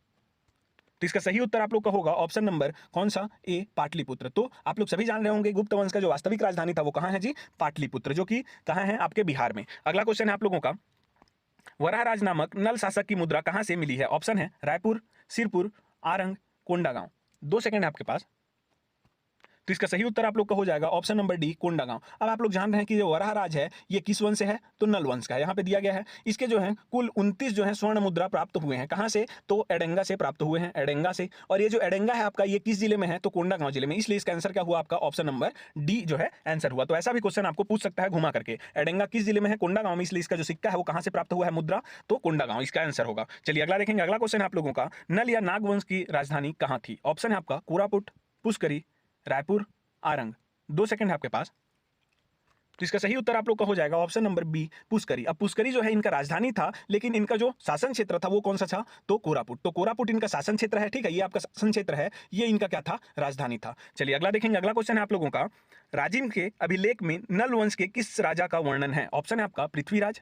तो इसका सही उत्तर आप लोग का होगा ऑप्शन नंबर कौन सा, ए, पाटलिपुत्र। तो आप लोग सभी जान रहे होंगे गुप्त वंश का जो वास्तविक राजधानी था वो कहां है जी, पाटलिपुत्र, जो कि कहां है, आपके बिहार में। अगला क्वेश्चन है आप लोगों का, वराहराज नामक नल शासक की मुद्रा कहां से मिली है। ऑप्शन है रायपुर, सिरपुर, आरंग, कोंडागांव। 2 सेकंड है आपके पास। तो तो इसका सही उत्तर आप लोग का हो जाएगा ऑप्शन नंबर डी, कोंडागांव। अब आप लोग जान रहे हैं कि जो वराह राज है ये किस वंश से है, तो नल वंश का है। यहाँ पे दिया गया है इसके जो है कुल 29 जो है स्वर्ण मुद्रा प्राप्त हुए हैं। कहाँ से, तो एडेंगा से प्राप्त हुए हैं, एडेंगा से। और ये जो एडेंगा है आपका ये किस जिले में है, तो कोंडागांव जिले में, इसलिए इसका आंसर क्या हुआ आपका ऑप्शन नंबर डी जो है आंसर हुआ। तो ऐसा भी क्वेश्चन आपको पूछ सकता है घुमा करके, एडेंगा किस जिले में है, कोंडागांव में, इसलिए इसका जो सिक्का है वो कहाँ से प्राप्त हुआ है मुद्रा, तो कोंडागांव इसका आंसर होगा। चलिए अगला देखेंगे। अगला क्वेश्चन आप लोगों का, नल या नाग वंश की राजधानी कहाँ थी? ऑप्शन है आपका कोरापुट, पुष्करी, रायपुर, आरंग। 2 सेकंड है आपके पास। तो इसका सही उत्तर आप लोग का हो जाएगा ऑप्शन नंबर बी, पुष्करी। अब पुष्करी जो है इनका राजधानी था, लेकिन इनका जो शासन क्षेत्र था वो कौन सा था, तो कोरापुट। तो कोरापुट इनका शासन क्षेत्र है, ठीक है, ये आपका शासन क्षेत्र है, ये इनका क्या था, राजधानी था। चलिए अगला देखेंगे। अगला क्वेश्चन है आप लोगों का, राजिम के अभिलेख में नल वंश के किस राजा का वर्णन है? ऑप्शन है आपका पृथ्वीराज,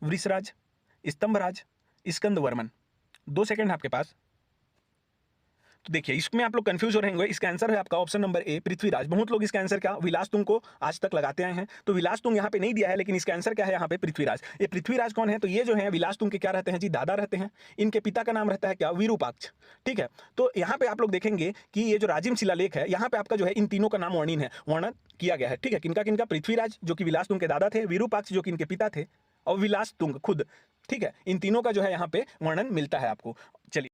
वृषराज, स्तंभराज, स्कंदवर्मन। 2 सेकंड है आपके पास। तो देखिए इसमें आप लोग कंफ्यूज हो रहे होंगे, इसका आंसर है आपका ऑप्शन नंबर ए, पृथ्वीराज। बहुत लोग इसका आंसर क्या विलासतुंग को आज तक लगाते आए हैं, तो विलासतुंग यहाँ पे नहीं दिया है, लेकिन इसका आंसर क्या है यहाँ पे पृथ्वीराज। ये पृथ्वीराज कौन है, तो ये जो है विलासतुंग के क्या रहते हैं जी, दादा रहते हैं। इनके पिता का नाम रहता है क्या, विरूपाक्ष, ठीक है। तो यहाँ पे आप लोग देखेंगे कि ये जो राजिम शिलालेख है यहाँ पे आपका जो है इन तीनों का नाम वर्णन किया गया है, ठीक है। किनका किनका, पृथ्वीराज जो कि विलासतुंग के दादा थे, विरूपाक्ष जो कि इनके पिता थे, और विलासतुंग खुद, ठीक है। इन तीनों का जो है यहाँ पे वर्णन मिलता है आपको। चलिए